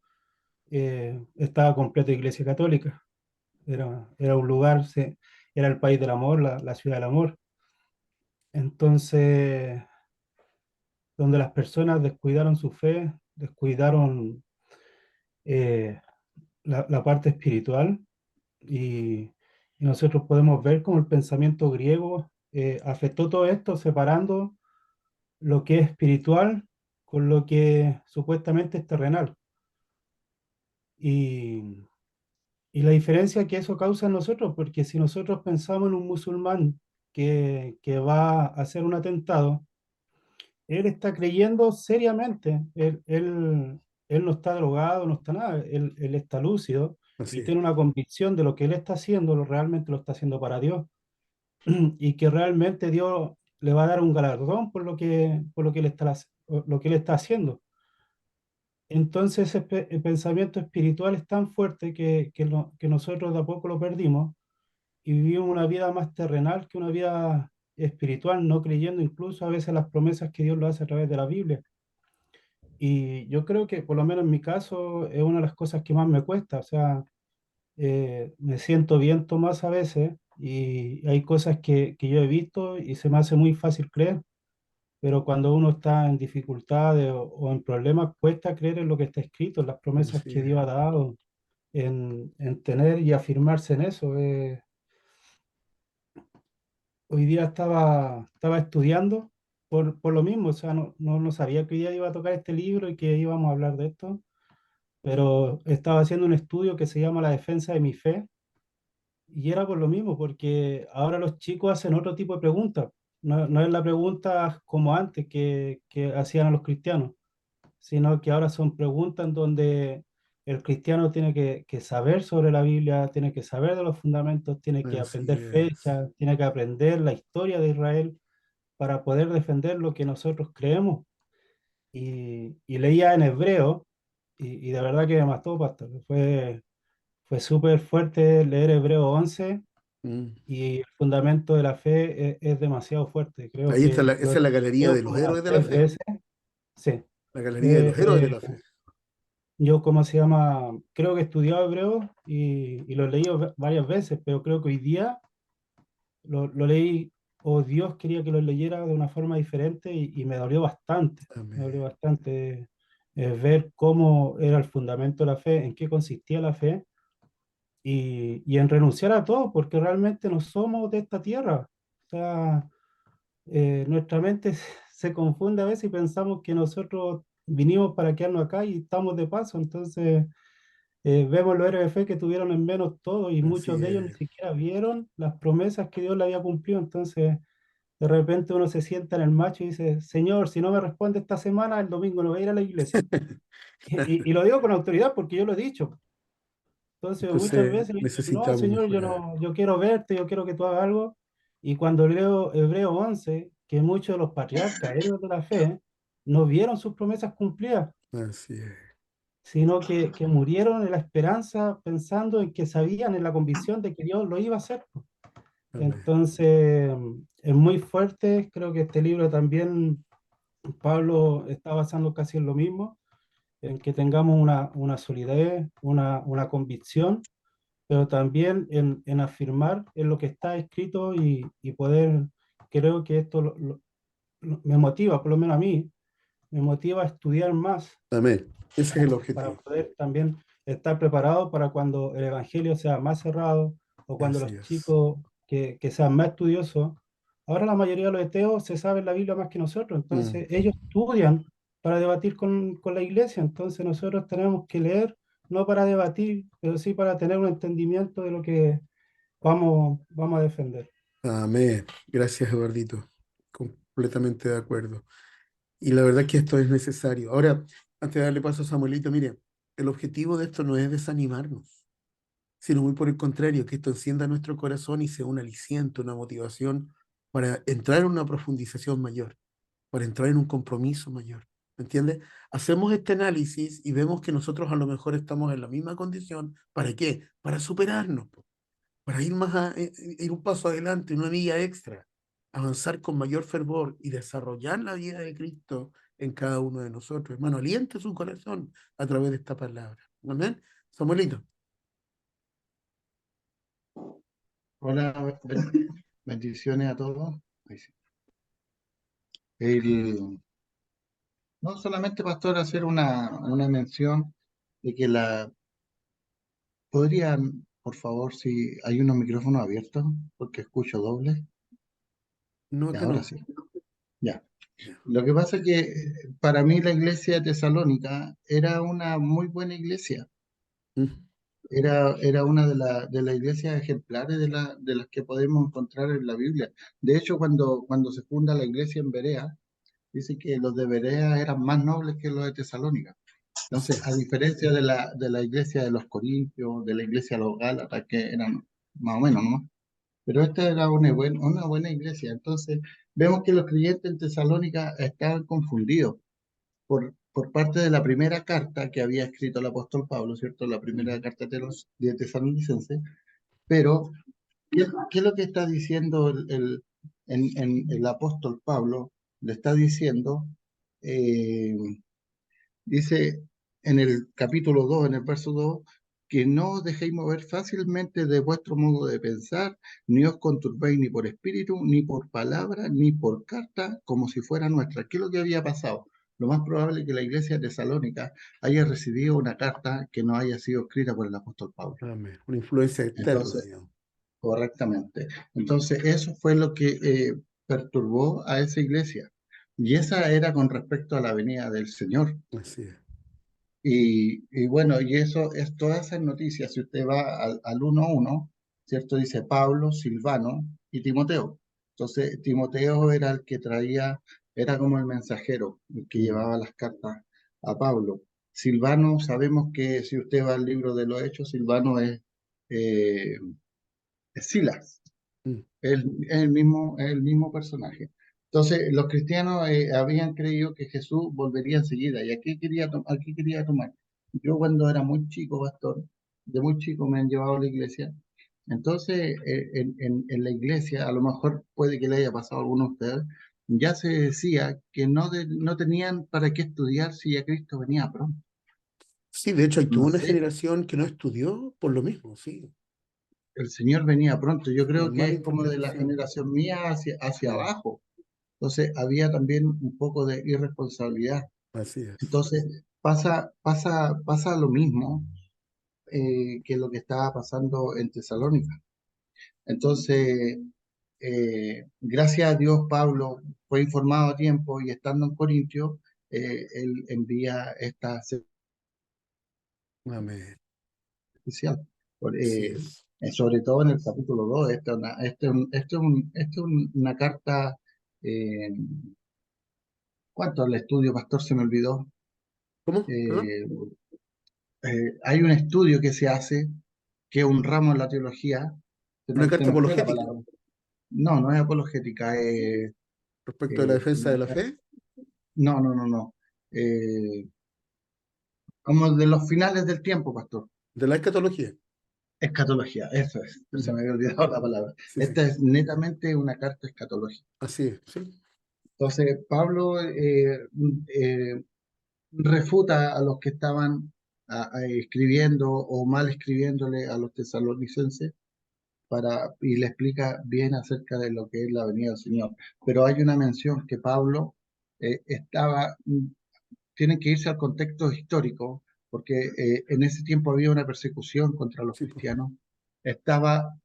estaba completo de iglesia católica. era un lugar, era el país del amor, la ciudad del amor. Entonces, donde las personas descuidaron su fe, descuidaron eh, la parte espiritual, y, y nosotros podemos ver cómo el pensamiento griego afectó todo esto, separando lo que es espiritual con lo que supuestamente es terrenal. Y, y la diferencia que eso causa en nosotros, porque si nosotros pensamos en un musulmán que va a hacer un atentado, él está creyendo seriamente, él no está drogado, no está nada, él está lúcido
Así
y
es.
tiene una convicción de lo que él está haciendo, realmente lo está haciendo para Dios, y que realmente Dios le va a dar un galardón por lo que lo que él está haciendo. Entonces el pensamiento espiritual es tan fuerte que nosotros de a poco lo perdimos y vivimos una vida más terrenal que una vida espiritual, no creyendo incluso a veces las promesas que Dios lo hace a través de la Biblia. Y yo creo que, por lo menos en mi caso, es una de las cosas que más me cuesta. O sea, me siento bien Tomás a veces y hay cosas que yo he visto y se me hace muy fácil creer, pero cuando uno está en dificultades o en problemas, cuesta creer en lo que está escrito, en las promesas
Así
que
es.
Dios ha dado, en tener y afirmarse en eso. Hoy día estaba estudiando por lo mismo, o sea, no sabía que hoy día iba a tocar este libro y que íbamos a hablar de esto, pero estaba haciendo un estudio que se llama La defensa de mi fe, y era por lo mismo, porque ahora los chicos hacen otro tipo de preguntas. No es la pregunta como antes que hacían a los cristianos, sino que ahora son preguntas en donde el cristiano tiene que saber sobre la Biblia, tiene que saber de los fundamentos, tiene que
Así
aprender
es.
fechas, tiene que aprender la historia de Israel para poder defender lo que nosotros creemos. Y leía en hebreo, y de verdad que me mató, pastor. Fue súper fuerte leer Hebreo 11,
Mm.
y el fundamento de la fe es demasiado fuerte. Creo
Ahí está
que lo he
esa es la galería
leído
de los
como unas
héroes de la
3
fe.
veces. Sí.
La galería de
Eh,
los héroes de
eh,
la fe.
yo, ¿cómo se llama? Creo que he estudiado hebreo y lo he leído varias veces, pero creo que hoy día lo leí, o Dios quería que lo leyera de una forma diferente y me dolió bastante. Me
Amén.
dolió bastante ver cómo era el fundamento de la fe, en qué consistía la fe y en renunciar a todo, porque realmente no somos de esta tierra. O sea, nuestra mente se confunde a veces y pensamos que nosotros vinimos para quedarnos acá y estamos de paso. Entonces, vemos los héroes de fe que tuvieron en menos todo y
Así
muchos de ellos ni
es.
siquiera vieron las promesas que Dios le había cumplido. Entonces, de repente uno se sienta en el macho y dice, Señor, si no me responde esta semana, el domingo no voy a ir a la iglesia. Y lo digo con autoridad porque yo lo he dicho. Entonces muchas
Entonces
veces me dicen, no,
necesitamos
Señor,
mejorar.
yo quiero verte, yo quiero que tú hagas algo. Y cuando leo Hebreo 11, que muchos de los patriarcas, héroes de la fe, no vieron sus promesas cumplidas,
Así es.
sino que murieron en la esperanza pensando en que sabían, en la convicción de que Dios lo iba a hacer.
Amén.
Entonces, es muy fuerte. Creo que este libro también, Pablo está basando casi en lo mismo, en que tengamos una solidez, una convicción, pero también en afirmar en lo que está escrito y poder, creo que esto me motiva, por lo menos a mí, me motiva a estudiar más
Amén. Ese es el
para
objetivo.
poder también estar preparado para cuando el evangelio sea más cerrado o cuando
Así
los
es.
chicos que sean más estudiosos. Ahora la mayoría de los ateos se saben la Biblia más que nosotros,
Mm.
entonces ellos estudian para debatir con la iglesia, entonces nosotros tenemos que leer, no para debatir, pero sí para tener un entendimiento de lo que vamos a defender.
Amén. Gracias, Eduardito. Completamente de acuerdo. Y la verdad es que esto es necesario. Ahora, antes de darle paso a Samuelito, mire, el objetivo de esto no es desanimarnos, sino muy por el contrario, que esto encienda nuestro corazón y sea un aliciente, una motivación para entrar en una profundización mayor, para entrar en un compromiso mayor. ¿Me entiendes? Hacemos este análisis y vemos que nosotros a lo mejor estamos en la misma condición. ¿Para qué? Para superarnos, po, para ir ir un paso adelante, una milla extra, avanzar con mayor fervor y desarrollar la vida de Cristo en cada uno de nosotros. Hermano, aliente su corazón a través de esta palabra. Amén. Samuelito.
Hola, bendiciones a todos. Ahí sí. No solamente, pastor, hacer una mención de que podrían, por favor, si hay unos micrófonos abiertos, porque escucho doble.
No,
Y
acá
ahora
no.
sí, ya.
Ya.
Lo que pasa es que para mí la iglesia de Tesalónica era una muy buena iglesia.
Mm.
Era una de las iglesias ejemplares de las que podemos encontrar en la Biblia. De hecho, cuando se funda la iglesia en Berea, dice que los de Berea eran más nobles que los de Tesalónica.
Así
Entonces, a
es.
diferencia de la iglesia de los Corintios, de la iglesia de los Gálatas, que eran más o menos, ¿no? Pero esta era una buena iglesia. Entonces, vemos que los creyentes en Tesalónica estaban confundidos por parte de la primera carta que había escrito el apóstol Pablo, ¿cierto? La primera carta de Tesalonicenses. Pero, ¿qué es lo que está diciendo el apóstol Pablo? Le está diciendo, eh, dice en el capítulo 2, en el verso 2, que no os dejéis mover fácilmente de vuestro modo de pensar, ni os conturbéis ni por espíritu, ni por palabra, ni por carta, como si fuera nuestra. ¿Qué es lo que había pasado? Lo más probable es que la iglesia de Tesalónica haya recibido una carta que no haya sido escrita por el apóstol Pablo.
Amén. Una influencia externa,
Entonces,
digamos.
correctamente. Entonces, eso fue lo que perturbó a esa iglesia. Y esa era con respecto a la venida del Señor.
Así es.
Y bueno, y eso es todas esas noticias. Si usted va al 1:1, ¿cierto? Dice Pablo, Silvano y Timoteo. Entonces, Timoteo era el que traía, era como el mensajero, el que
Mm.
llevaba las cartas a Pablo. Silvano, sabemos que si usted va al libro de los Hechos, Silvano eh, es Silas.
Mm.
Es el mismo personaje. Entonces, los cristianos habían creído que Jesús volvería enseguida. ¿Y aquí quería tomar? Yo cuando era muy chico, pastor, de muy chico me han llevado a la iglesia. Entonces, en la iglesia, a lo mejor puede que le haya pasado a alguno de ustedes, ya se decía que no tenían para qué estudiar si ya Cristo venía pronto.
Sí, de hecho hay toda
No
una
sé,
generación que no estudió por lo mismo, sí.
el Señor venía pronto. Yo
Una
creo que
mala
es como de la
interpretación.
generación mía hacia
Sí,
abajo. Entonces había también un poco de irresponsabilidad.
así es.
Entonces pasa lo mismo que lo que estaba pasando en Tesalónica. Entonces, gracias a Dios, Pablo fue informado a tiempo y estando en Corintio, él envía esta
Amén.
especial. Por,
Así es.
sobre todo en el capítulo 2, esta es una carta. eh, ¿Cuánto al estudio, pastor? Se me olvidó.
¿Cómo? ¿Perdón?
Eh, hay un estudio que se hace, que es un ramo en la teología,
Una
se
carta
me fue la
apologética
palabra. No, no es apologética,
respecto de la defensa de
no,
la fe.
no. Como de los finales del tiempo, pastor.
De la escatología.
Escatología, eso es, se
Ujú.
me había olvidado la palabra.
Sí, sí.
Esta es netamente una carta escatológica.
Así es, sí.
Entonces, Pablo refuta a los que estaban escribiendo o mal escribiéndole a los tesalonicenses y le explica bien acerca de lo que es la venida del Señor. Pero hay una mención que Pablo tiene que irse al contexto histórico, porque en ese tiempo había una persecución contra los
Sí, pues.
cristianos. Estaba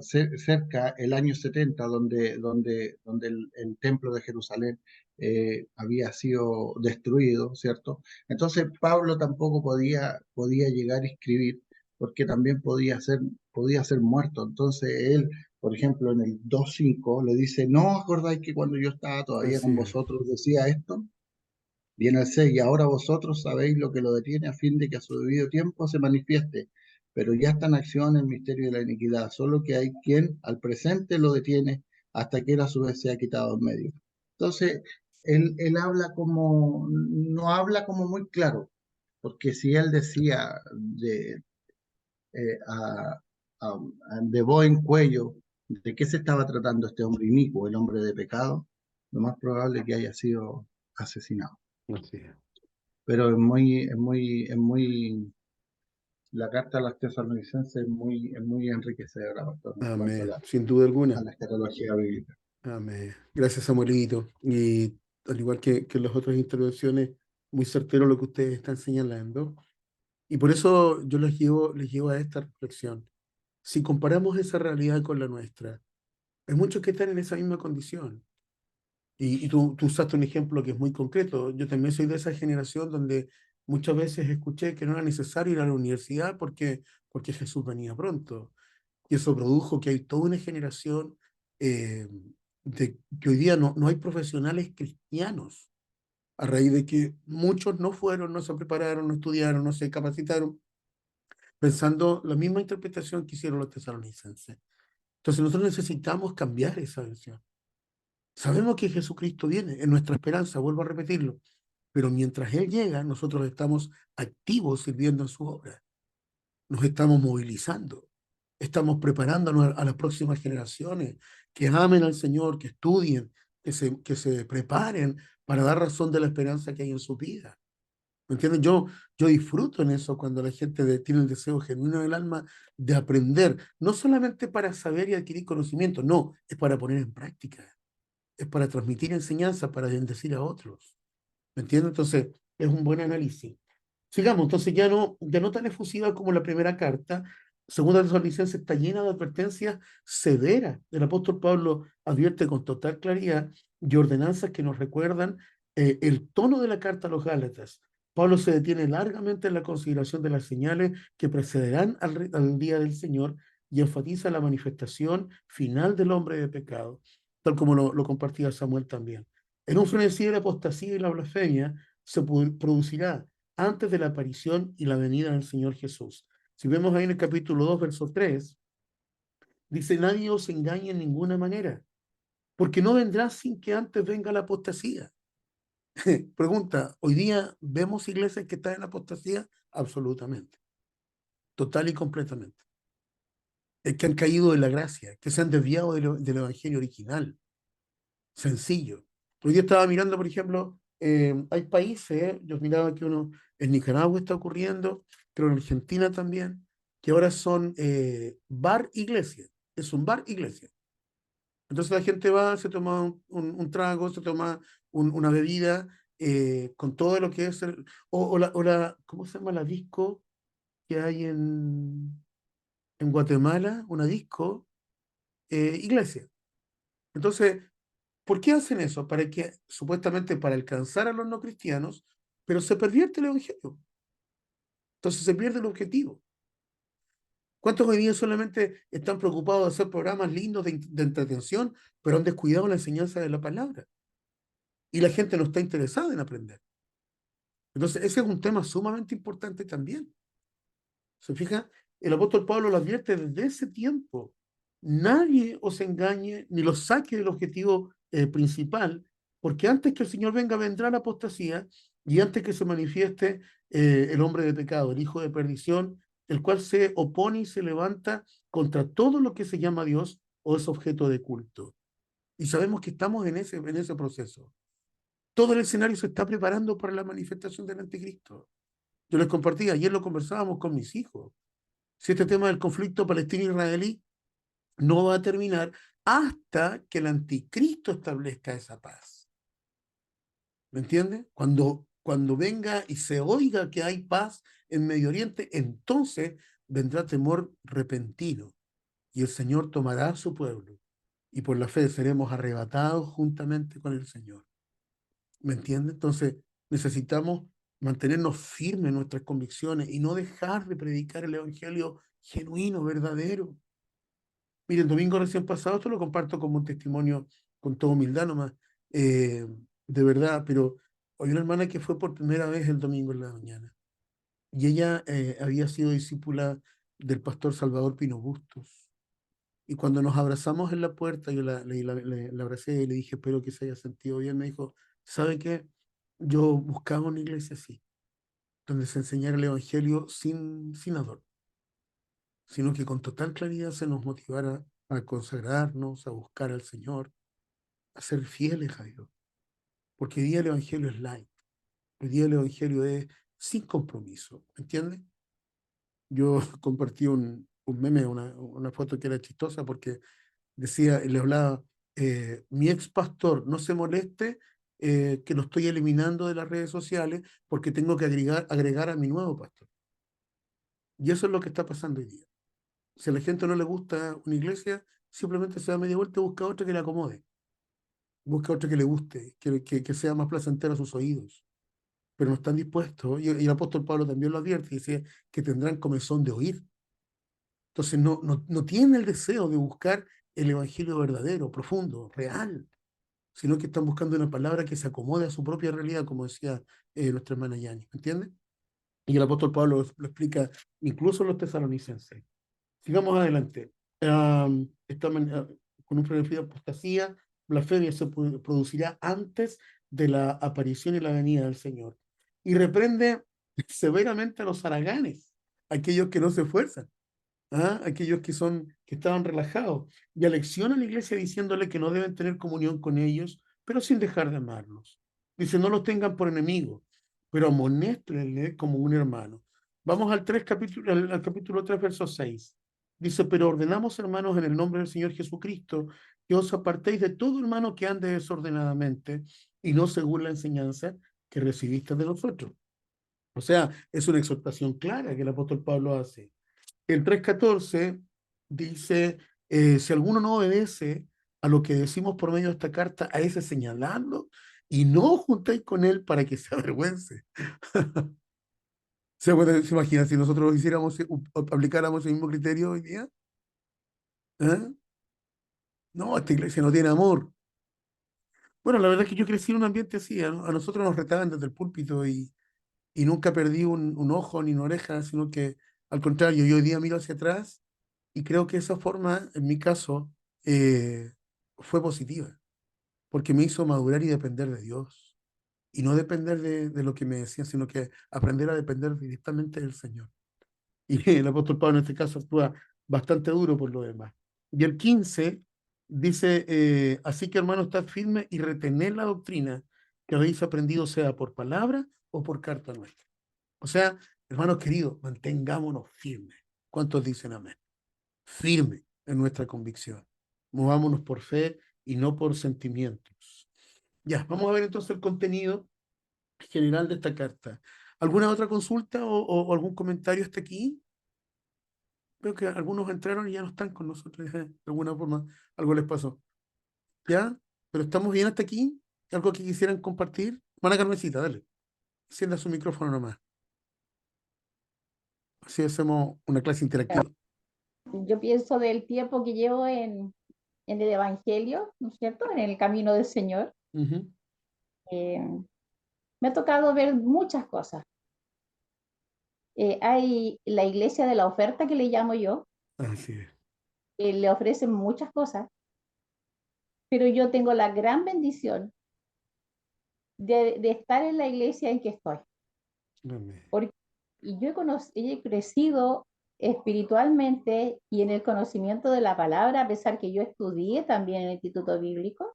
cerca el año 70, donde el templo de Jerusalén había sido destruido, ¿cierto? Entonces Pablo tampoco podía llegar a escribir, porque también podía ser muerto. Entonces él, por ejemplo, en el 2:5 le dice, ¿no os acordáis que cuando yo estaba todavía
Así
con
es.
vosotros decía esto? Viene el 6, y ahora vosotros sabéis lo que lo detiene a fin de que a su debido tiempo se manifieste, pero ya está en acción el misterio de la iniquidad, solo que hay quien al presente lo detiene hasta que él a su vez sea quitado en medio. Entonces, él no habla como muy claro, porque si él decía a, de voz en cuello de qué se estaba tratando este hombre inicuo, el hombre de pecado, lo más probable es que haya sido asesinado.
Así es.
Pero es muy la carta a los tesalonicenses es muy enriquecedora, pastor, en cuanto
Amén. Sin duda
a
alguna.
la escatología bíblica.
Amén. Gracias, Samuelito. Y al igual que en las otras intervenciones, muy certero lo que ustedes están señalando. Y por eso yo les llevo a esta reflexión. Si comparamos esa realidad con la nuestra, hay muchos que están en esa misma condición. Y tú usaste un ejemplo que es muy concreto. Yo también soy de esa generación donde muchas veces escuché que no era necesario ir a la universidad porque Jesús venía pronto. Y eso produjo que hay toda una generación eh, de que hoy día no hay profesionales cristianos, a raíz de que muchos no fueron, no se prepararon, no estudiaron, no se capacitaron, pensando la misma interpretación que hicieron los tesalonicenses. Entonces nosotros necesitamos cambiar esa visión. Sabemos que Jesucristo viene, es nuestra esperanza, vuelvo a repetirlo, pero mientras Él llega, nosotros estamos activos sirviendo en su obra, nos estamos movilizando, estamos preparándonos a las próximas generaciones que amen al Señor, que estudien, que se preparen para dar razón de la esperanza que hay en su vida. ¿Me entiendes? Yo disfruto en eso cuando la gente tiene el deseo genuino del alma de aprender, no solamente para saber y adquirir conocimiento, no, es para poner en práctica, es para transmitir enseñanza, para bendecir a otros. ¿Me entiendes? Entonces, es un buen análisis. Sigamos, entonces ya no tan efusiva como la primera carta. Segunda Tesalonicenses está llena de advertencias severas. El apóstol Pablo advierte con total claridad y ordenanzas que nos recuerdan el tono de la carta a los Gálatas. Pablo se detiene largamente en la consideración de las señales que precederán al día del Señor y enfatiza la manifestación final del hombre de pecado, tal como lo compartía Samuel también. En un frenesí de la apostasía y la blasfemia se producirá antes de la aparición y la venida del Señor Jesús. Si vemos ahí en el capítulo 2, verso 3, dice, nadie os engañe en ninguna manera, porque no vendrá sin que antes venga la apostasía. Pregunta, ¿hoy día vemos iglesias que están en apostasía? Absolutamente, total y completamente. Es que han caído de la gracia, que se han desviado del evangelio original, sencillo. Hoy día estaba mirando, por ejemplo, hay países, yo miraba que uno en Nicaragua está ocurriendo, pero en Argentina también, que ahora son bar iglesia, es un bar iglesia. Entonces la gente va, se toma un trago, se toma una bebida con todo lo que es, ¿cómo se llama la disco que hay en Guatemala? Una disco iglesia. Entonces, ¿por qué hacen eso? Supuestamente para alcanzar a los no cristianos, pero se pervierte el evangelio. Entonces se pierde el objetivo. ¿Cuántos hoy día solamente están preocupados de hacer programas lindos de entretención, pero han descuidado la enseñanza de la palabra? Y la gente no está interesada en aprender. Entonces, ese es un tema sumamente importante también. ¿Se fija? El apóstol Pablo lo advierte desde ese tiempo. Nadie os engañe ni los saque del objetivo principal, porque antes que el Señor venga, vendrá la apostasía, y antes que se manifieste el hombre de pecado, el hijo de perdición, el cual se opone y se levanta contra todo lo que se llama Dios o es objeto de culto. Y sabemos que estamos en ese proceso. Todo el escenario se está preparando para la manifestación del anticristo. Yo les compartí, ayer lo conversábamos con mis hijos. Si este tema del conflicto palestino-israelí no va a terminar hasta que el anticristo establezca esa paz. ¿Me entiendes? Cuando venga y se oiga que hay paz en Medio Oriente, entonces vendrá temor repentino y el Señor tomará a su pueblo y por la fe seremos arrebatados juntamente con el Señor. ¿Me entiendes? Entonces necesitamos mantenernos firmes en nuestras convicciones y no dejar de predicar el evangelio genuino, verdadero. Mire, el domingo recién pasado, esto lo comparto como un testimonio con toda humildad nomás, eh, de verdad, pero hay una hermana que fue por primera vez el domingo en la mañana y ella había sido discípula del pastor Salvador Pino Bustos. Y cuando nos abrazamos en la puerta, yo la abracé y le dije, espero que se haya sentido bien. Me dijo, ¿sabe qué? Yo buscaba una iglesia así, donde se enseñara el evangelio sin adorno, sino que con total claridad se nos motivara a consagrarnos, a buscar al Señor, a ser fieles a Dios. Porque hoy día el Evangelio es light, hoy día el Evangelio es sin compromiso, ¿entiendes? Yo compartí un meme, una foto que era chistosa porque decía, le hablaba, mi ex pastor, no se moleste que lo estoy eliminando de las redes sociales porque tengo que agregar a mi nuevo pastor. Y eso es lo que está pasando hoy día. Si a la gente no le gusta una iglesia, simplemente se da media vuelta y busca otra que le acomode, busca otra que le guste, que sea más placentera a sus oídos. Pero no están dispuestos, y el apóstol Pablo también lo advierte, y dice que tendrán comezón de oír. Entonces no tienen el deseo de buscar el evangelio verdadero, profundo, real, sino que están buscando una palabra que se acomode a su propia realidad, como decía nuestra hermana Yani, ¿me entiendes? Y el apóstol Pablo lo explica incluso en los tesalonicenses. Sigamos adelante. Con un principio de apostasía, blasfemia se producirá antes de la aparición y la venida del Señor. Y reprende severamente a los haraganes, aquellos que no se esfuerzan, aquellos que estaban relajados, y alecciona a la iglesia diciéndole que no deben tener comunión con ellos, pero sin dejar de amarlos. Dice, no los tengan por enemigos, pero amonéstenle como un hermano. Vamos al capítulo 3, verso 6. Dice, pero ordenamos, hermanos, en el nombre del Señor Jesucristo, que os apartéis de todo hermano que ande desordenadamente y no según la enseñanza que recibiste de nosotros. O sea, es una exhortación clara que el apóstol Pablo hace. El 3:14 dice, si alguno no obedece a lo que decimos por medio de esta carta, a ese señaladlo y no os juntéis con él para que se avergüence. ¿Se imagina si nosotros aplicáramos el mismo criterio hoy día? ¿Eh? No, esta iglesia no tiene amor. Bueno, la verdad es que yo crecí en un ambiente así, a nosotros nos retaban desde el púlpito y nunca perdí un ojo ni una oreja, sino que al contrario, yo hoy día miro hacia atrás y creo que esa forma, en mi caso, eh, fue positiva, porque me hizo madurar y depender de Dios. Y no depender de lo que me decían, sino que aprender a depender directamente del Señor. Y el apóstol Pablo en este caso actúa bastante duro por lo demás. Y el 15 dice, así que hermanos, estad firmes y retened la doctrina que habéis aprendido, sea por palabra o por carta nuestra. O sea, hermanos queridos, mantengámonos firmes. ¿Cuántos dicen amén? Firme en nuestra convicción. Movámonos por fe y no por sentimientos. Ya, vamos a ver entonces el contenido general de esta carta. ¿Alguna otra consulta o algún comentario hasta aquí? Veo que algunos entraron y ya no están con nosotros. De alguna forma, algo les pasó. ¿Ya? ¿Pero estamos bien hasta aquí? ¿Algo que quisieran compartir? Hermana Carmencita, dale. Encienda su micrófono nomás. Así hacemos una clase interactiva.
Yo pienso del tiempo que llevo en el Evangelio, ¿no es cierto? En el camino del Señor.
Ujú.
Me ha tocado ver muchas cosas. Hay la iglesia de la oferta que le llamo yo,
Así es.
que le ofrecen muchas cosas, pero yo tengo la gran bendición de estar en la iglesia en que estoy.
Amén.
Porque yo he crecido espiritualmente y en el conocimiento de la palabra, a pesar que yo estudié también en el Instituto Bíblico.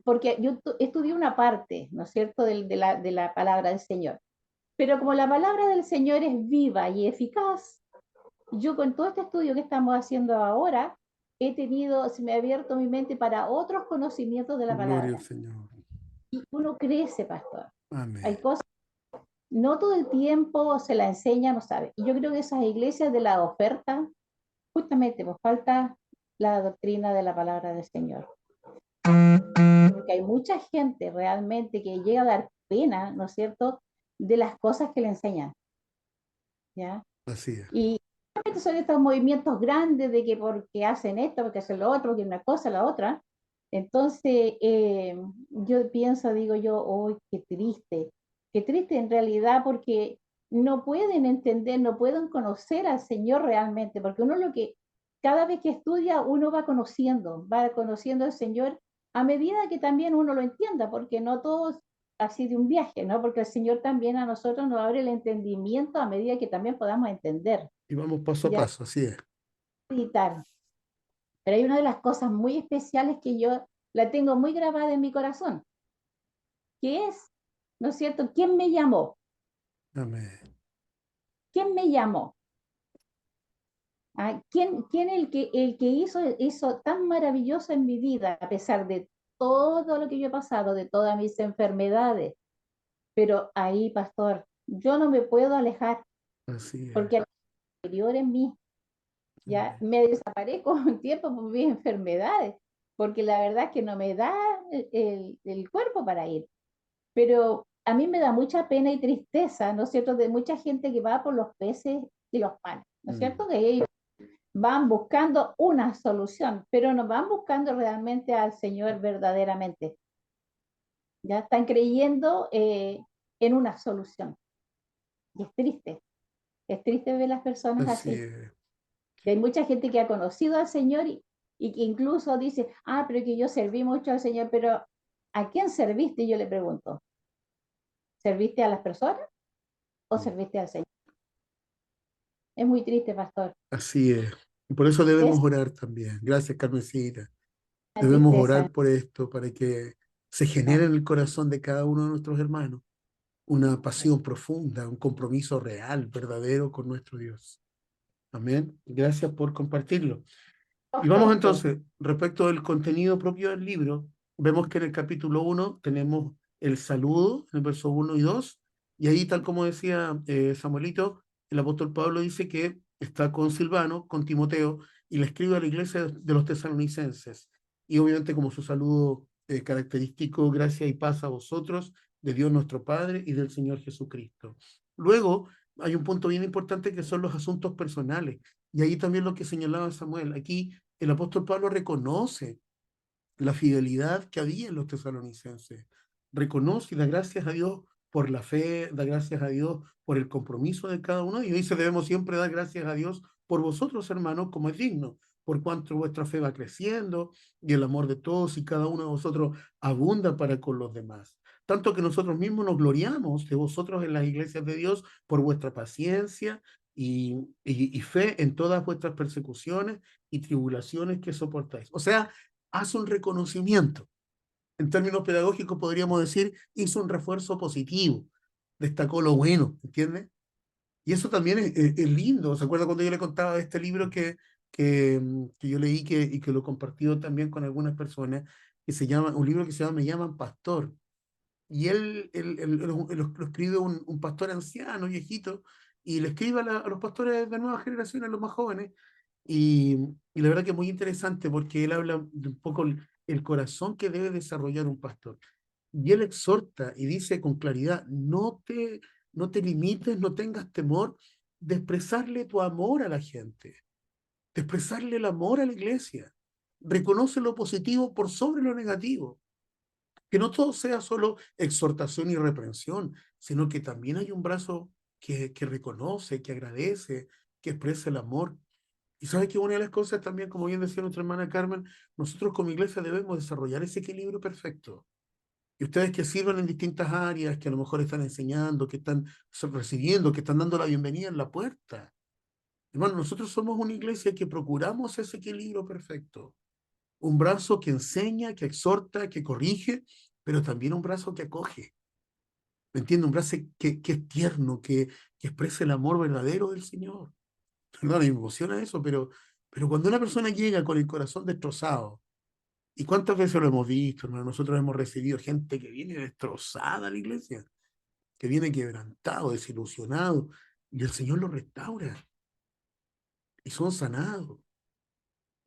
Porque yo estudié una parte, ¿no es cierto?, de la palabra del Señor. Pero como la palabra del Señor es viva y eficaz, yo con todo este estudio que estamos haciendo ahora, se me ha abierto mi mente para otros conocimientos de la
Gloria
palabra.
al Señor.
Y uno crece, pastor.
Amén.
Hay cosas, no todo el tiempo se la enseña, no sabe. Y yo creo que esas iglesias de la oferta, justamente, pues falta la doctrina de la palabra del Señor. Porque hay mucha gente realmente que llega a dar pena, ¿no es cierto?, de las cosas que le enseñan. ¿Ya?
Así es.
Y son estos movimientos grandes de que porque hacen esto, porque hacen lo otro, que una cosa, la otra. Entonces, yo pienso, digo yo, oh, qué triste en realidad, porque no pueden entender, no pueden conocer al Señor realmente, porque cada vez que estudia, uno va conociendo al Señor a medida que también uno lo entienda, porque no todo es así de un viaje, ¿no? Porque el Señor también a nosotros nos abre el entendimiento a medida que también podamos entender,
Y vamos paso a
ya
paso, así es.
meditar. Pero hay una de las cosas muy especiales que yo la tengo muy grabada en mi corazón, que es, ¿no es cierto?, ¿quién me llamó?
Amén.
¿quién me llamó? ¿Quién el que hizo eso tan maravilloso en mi vida, a pesar de todo lo que yo he pasado, de todas mis enfermedades? Pero ahí, pastor, yo no me puedo alejar,
Así es.
porque el interior en mí, ya me desaparezco un tiempo por mis enfermedades, porque la verdad es que no me da el cuerpo para ir. Pero a mí me da mucha pena y tristeza, ¿no es cierto?, de mucha gente que va por los peces y los panes, ¿no es cierto? Que ellos van buscando una solución, pero no van buscando realmente al Señor verdaderamente. Ya están creyendo en una solución. Y es triste ver las personas
Así
así.
es.
Y hay mucha gente que ha conocido al Señor y que incluso dice, pero que yo serví mucho al Señor, pero ¿a quién serviste? Yo le pregunto, ¿serviste a las personas o serviste al Señor? Es muy triste, pastor.
Así es. Y por eso
Es
debemos orar también. Gracias, Carmencita.
una
Debemos
tristeza.
orar por esto, para que se genere en el corazón de cada uno de nuestros hermanos una pasión profunda, un compromiso real, verdadero con nuestro Dios. Amén. Gracias por compartirlo. Y vamos entonces, respecto del contenido propio del libro, vemos que en el capítulo 1 tenemos el saludo, en el verso 1 y 2, y ahí, tal como decía Samuelito, el apóstol Pablo dice que está con Silvano, con Timoteo, y le escribe a la iglesia de los tesalonicenses. Y obviamente como su saludo característico, gracia y paz a vosotros, de Dios nuestro Padre y del Señor Jesucristo. Luego hay un punto bien importante que son los asuntos personales. Y ahí también lo que señalaba Samuel. Aquí el apóstol Pablo reconoce la fidelidad que había en los tesalonicenses. Reconoce y da gracias a Dios por la fe, da gracias a Dios por el compromiso de cada uno. Y dice, debemos siempre dar gracias a Dios por vosotros, hermanos, como es digno, por cuanto vuestra fe va creciendo y el amor de todos y cada uno de vosotros abunda para con los demás. Tanto que nosotros mismos nos gloriamos de vosotros en las iglesias de Dios por vuestra paciencia y fe en todas vuestras persecuciones y tribulaciones que soportáis. O sea, hace un reconocimiento. En términos pedagógicos podríamos decir, hizo un refuerzo positivo, destacó lo bueno, ¿entiendes? Y eso también es lindo. ¿Se acuerda cuando yo le contaba de este libro que yo leí y que lo compartí también con algunas personas, que se llama, un libro que se llama Me llaman pastor? Y lo escribe un pastor anciano, viejito, y le escribe a los pastores de nueva generación, a los más jóvenes, y la verdad que es muy interesante porque él habla de un poco el corazón que debe desarrollar un pastor. Y él exhorta y dice con claridad, no te limites, no tengas temor de expresarle tu amor a la gente, de expresarle el amor a la iglesia. Reconoce lo positivo por sobre lo negativo. Que no todo sea solo exhortación y reprensión, sino que también hay un brazo que reconoce, que agradece, que expresa el amor. Y sabe que una de las cosas también, como bien decía nuestra hermana Carmen, nosotros como iglesia debemos desarrollar ese equilibrio perfecto. Y ustedes que sirven en distintas áreas, que a lo mejor están enseñando, que están recibiendo, que están dando la bienvenida en la puerta. Hermano, nosotros somos una iglesia que procuramos ese equilibrio perfecto. Un brazo que enseña, que exhorta, que corrige, pero también un brazo que acoge. ¿Me entiende? Un brazo que es tierno, que expresa el amor verdadero del Señor. Perdón, me emociona eso, pero cuando una persona llega con el corazón destrozado, ¿y cuántas veces lo hemos visto, hermano? Nosotros hemos recibido gente que viene destrozada a la iglesia, que viene quebrantado, desilusionado, y el Señor lo restaura, y son sanados.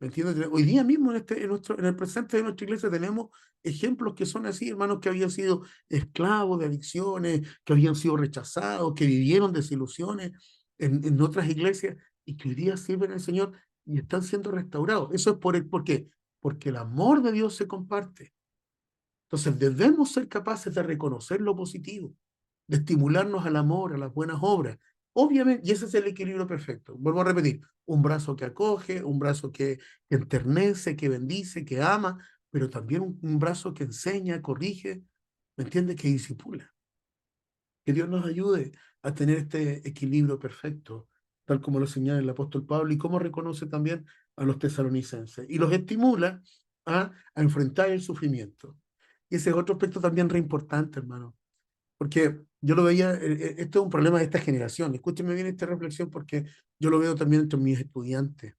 ¿Me entiendes? Hoy día mismo en el presente de nuestra iglesia tenemos ejemplos que son así, hermanos que habían sido esclavos de adicciones, que habían sido rechazados, que vivieron desilusiones en otras iglesias y que hoy día sirven al Señor y están siendo restaurados. Eso es ¿por qué? Porque el amor de Dios se comparte. Entonces debemos ser capaces de reconocer lo positivo, de estimularnos al amor, a las buenas obras. Obviamente, y ese es el equilibrio perfecto. Vuelvo a repetir, un brazo que acoge, un brazo que enternece, que bendice, que ama, pero también un brazo que enseña, corrige, ¿me entiendes? Que disipula. Que Dios nos ayude a tener este equilibrio perfecto, tal como lo señala el apóstol Pablo y como reconoce también a los tesalonicenses. Y los estimula a enfrentar el sufrimiento. Y ese es otro aspecto también re importante, hermano. Porque yo lo veía, esto es un problema de esta generación. Escúcheme bien esta reflexión porque yo lo veo también entre mis estudiantes.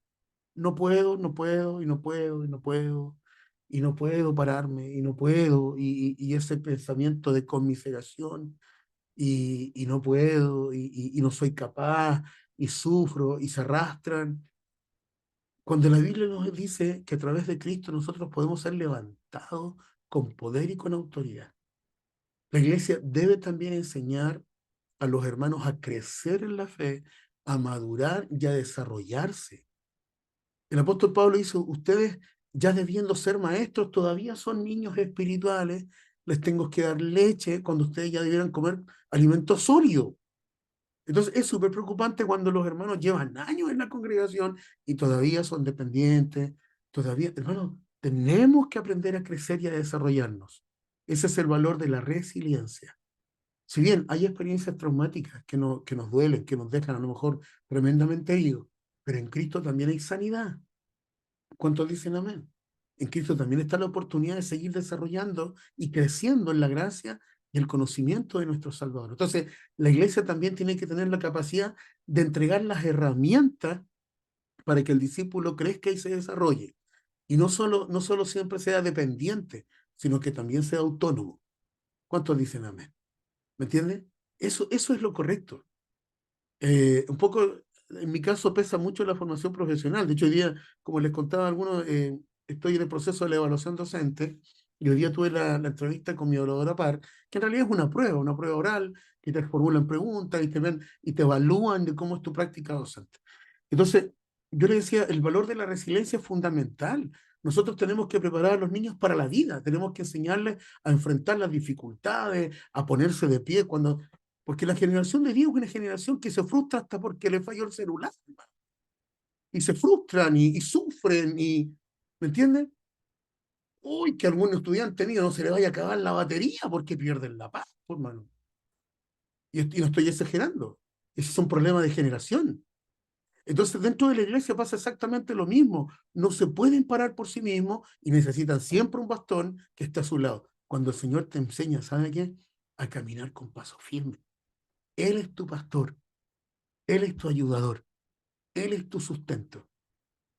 No puedo, no puedo, y no puedo, y no puedo, y no puedo pararme, y no puedo, y ese pensamiento de conmiseración, y no puedo, y no soy capaz, y sufro, y se arrastran. Cuando la Biblia nos dice que a través de Cristo nosotros podemos ser levantados con poder y con autoridad. La iglesia debe también enseñar a los hermanos a crecer en la fe, a madurar y a desarrollarse. El apóstol Pablo dice, ustedes ya debiendo ser maestros, todavía son niños espirituales, les tengo que dar leche cuando ustedes ya debieran comer alimento sólido. Entonces es súper preocupante cuando los hermanos llevan años en la congregación y todavía son dependientes, todavía, hermanos, tenemos que aprender a crecer y a desarrollarnos. Ese es el valor de la resiliencia. Si bien hay experiencias traumáticas que nos duelen, que nos dejan a lo mejor tremendamente heridos, pero en Cristo también hay sanidad. ¿Cuántos dicen amén? En Cristo también está la oportunidad de seguir desarrollando y creciendo en la gracia y el conocimiento de nuestro Salvador. Entonces, la iglesia también tiene que tener la capacidad de entregar las herramientas para que el discípulo crezca y se desarrolle. Y no solo siempre sea dependiente, sino que también sea autónomo. ¿Cuántos dicen amén? ¿Me entiendes? Eso es lo correcto. Un poco, en mi caso, pesa mucho la formación profesional. De hecho, hoy día, como les contaba a algunos, estoy en el proceso de la evaluación docente y hoy día tuve la entrevista con mi evaluadora par, que en realidad es una prueba oral, que te formulan preguntas y te ven y te evalúan de cómo es tu práctica docente. Entonces, yo le decía, el valor de la resiliencia es fundamental. Nosotros tenemos que preparar a los niños para la vida, tenemos que enseñarles a enfrentar las dificultades, a ponerse de pie cuando porque la generación de Dios es una generación que se frustra hasta porque le falló el celular. Y se frustran y sufren y, ¿me entienden? Uy, que algún estudiante mío no se le vaya a acabar la batería porque pierden la paz, hermano. Y no estoy exagerando. Ese es un problema de generación. Entonces, dentro de la iglesia pasa exactamente lo mismo. No se pueden parar por sí mismos y necesitan siempre un bastón que esté a su lado. Cuando el Señor te enseña, ¿sabe qué? A caminar con paso firme. Él es tu pastor. Él es tu ayudador. Él es tu sustento.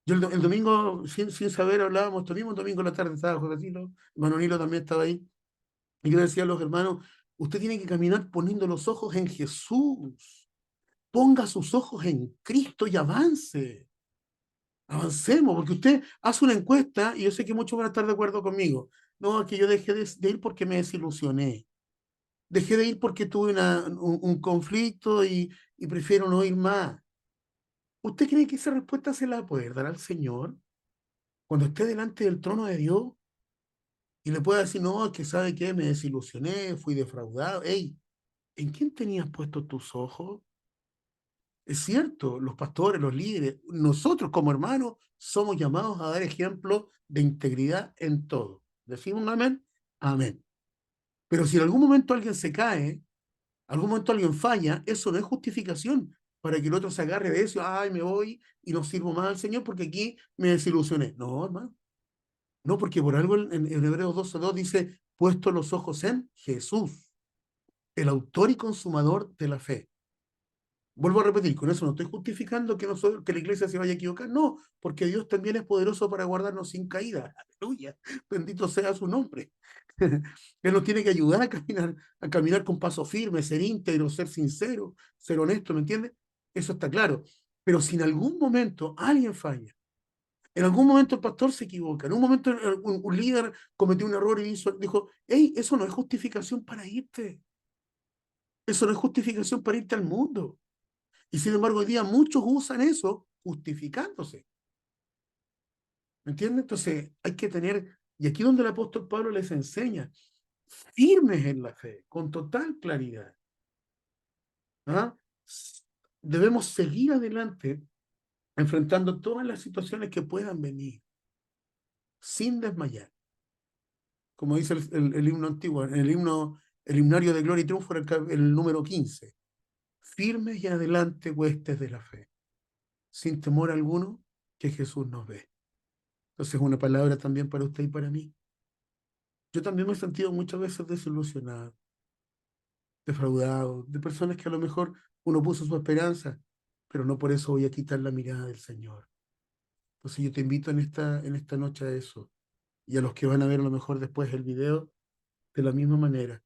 Yo el domingo, sin saber, hablábamos, este mismo domingo en la tarde estaba José Silo, Manolito también estaba ahí, y yo decía a los hermanos, usted tiene que caminar poniendo los ojos en Jesús, ponga sus ojos en Cristo y avance, avancemos, porque usted hace una encuesta, y yo sé que muchos van a estar de acuerdo conmigo, no, es que yo dejé de ir porque me desilusioné, dejé de ir porque tuve un conflicto y prefiero no ir más. ¿Usted cree que esa respuesta se la va a poder dar al Señor cuando esté delante del trono de Dios y le pueda decir, no, es que sabe qué, me desilusioné, fui defraudado? Ey, ¿en quién tenías puestos tus ojos? Es cierto, los pastores, los líderes, nosotros como hermanos somos llamados a dar ejemplo de integridad en todo. ¿Decimos un amén? Amén. Pero si en algún momento alguien se cae, algún momento alguien falla, eso no es justificación para que el otro se agarre de eso, ay, me voy y no sirvo más al Señor porque aquí me desilusioné. No, hermano. No, porque por algo en Hebreos 12:2 dice, puesto los ojos en Jesús, el autor y consumador de la fe. Vuelvo a repetir, con eso no estoy justificando que la iglesia se vaya a equivocar, no, porque Dios también es poderoso para guardarnos sin caída. Aleluya, bendito sea su nombre. Él nos tiene que ayudar a caminar con paso firme, ser íntegro, ser sincero, ser honesto, ¿me entiendes? Eso está claro. Pero si en algún momento alguien falla, en algún momento el pastor se equivoca, en un momento un líder cometió un error y dijo, hey, eso no es justificación para irte, eso no es justificación para irte al mundo. Y sin embargo, hoy día muchos usan eso justificándose. ¿Me entiendes? Entonces hay que tener, y aquí donde el apóstol Pablo les enseña, firmes en la fe, con total claridad. ¿Ah? Debemos seguir adelante enfrentando todas las situaciones que puedan venir, sin desmayar. Como dice el himno antiguo, el himnario de Gloria y Triunfo, el número 15. Firmes y adelante, huestes de la fe, sin temor alguno, que Jesús nos ve. Entonces, una palabra también para usted y para mí. Yo también me he sentido muchas veces desilusionado. defraudados, de personas que a lo mejor uno puso su esperanza, pero no por eso voy a quitar la mirada del Señor. Entonces yo te invito en esta noche a eso. Y a los que van a ver a lo mejor después el video, de la misma manera,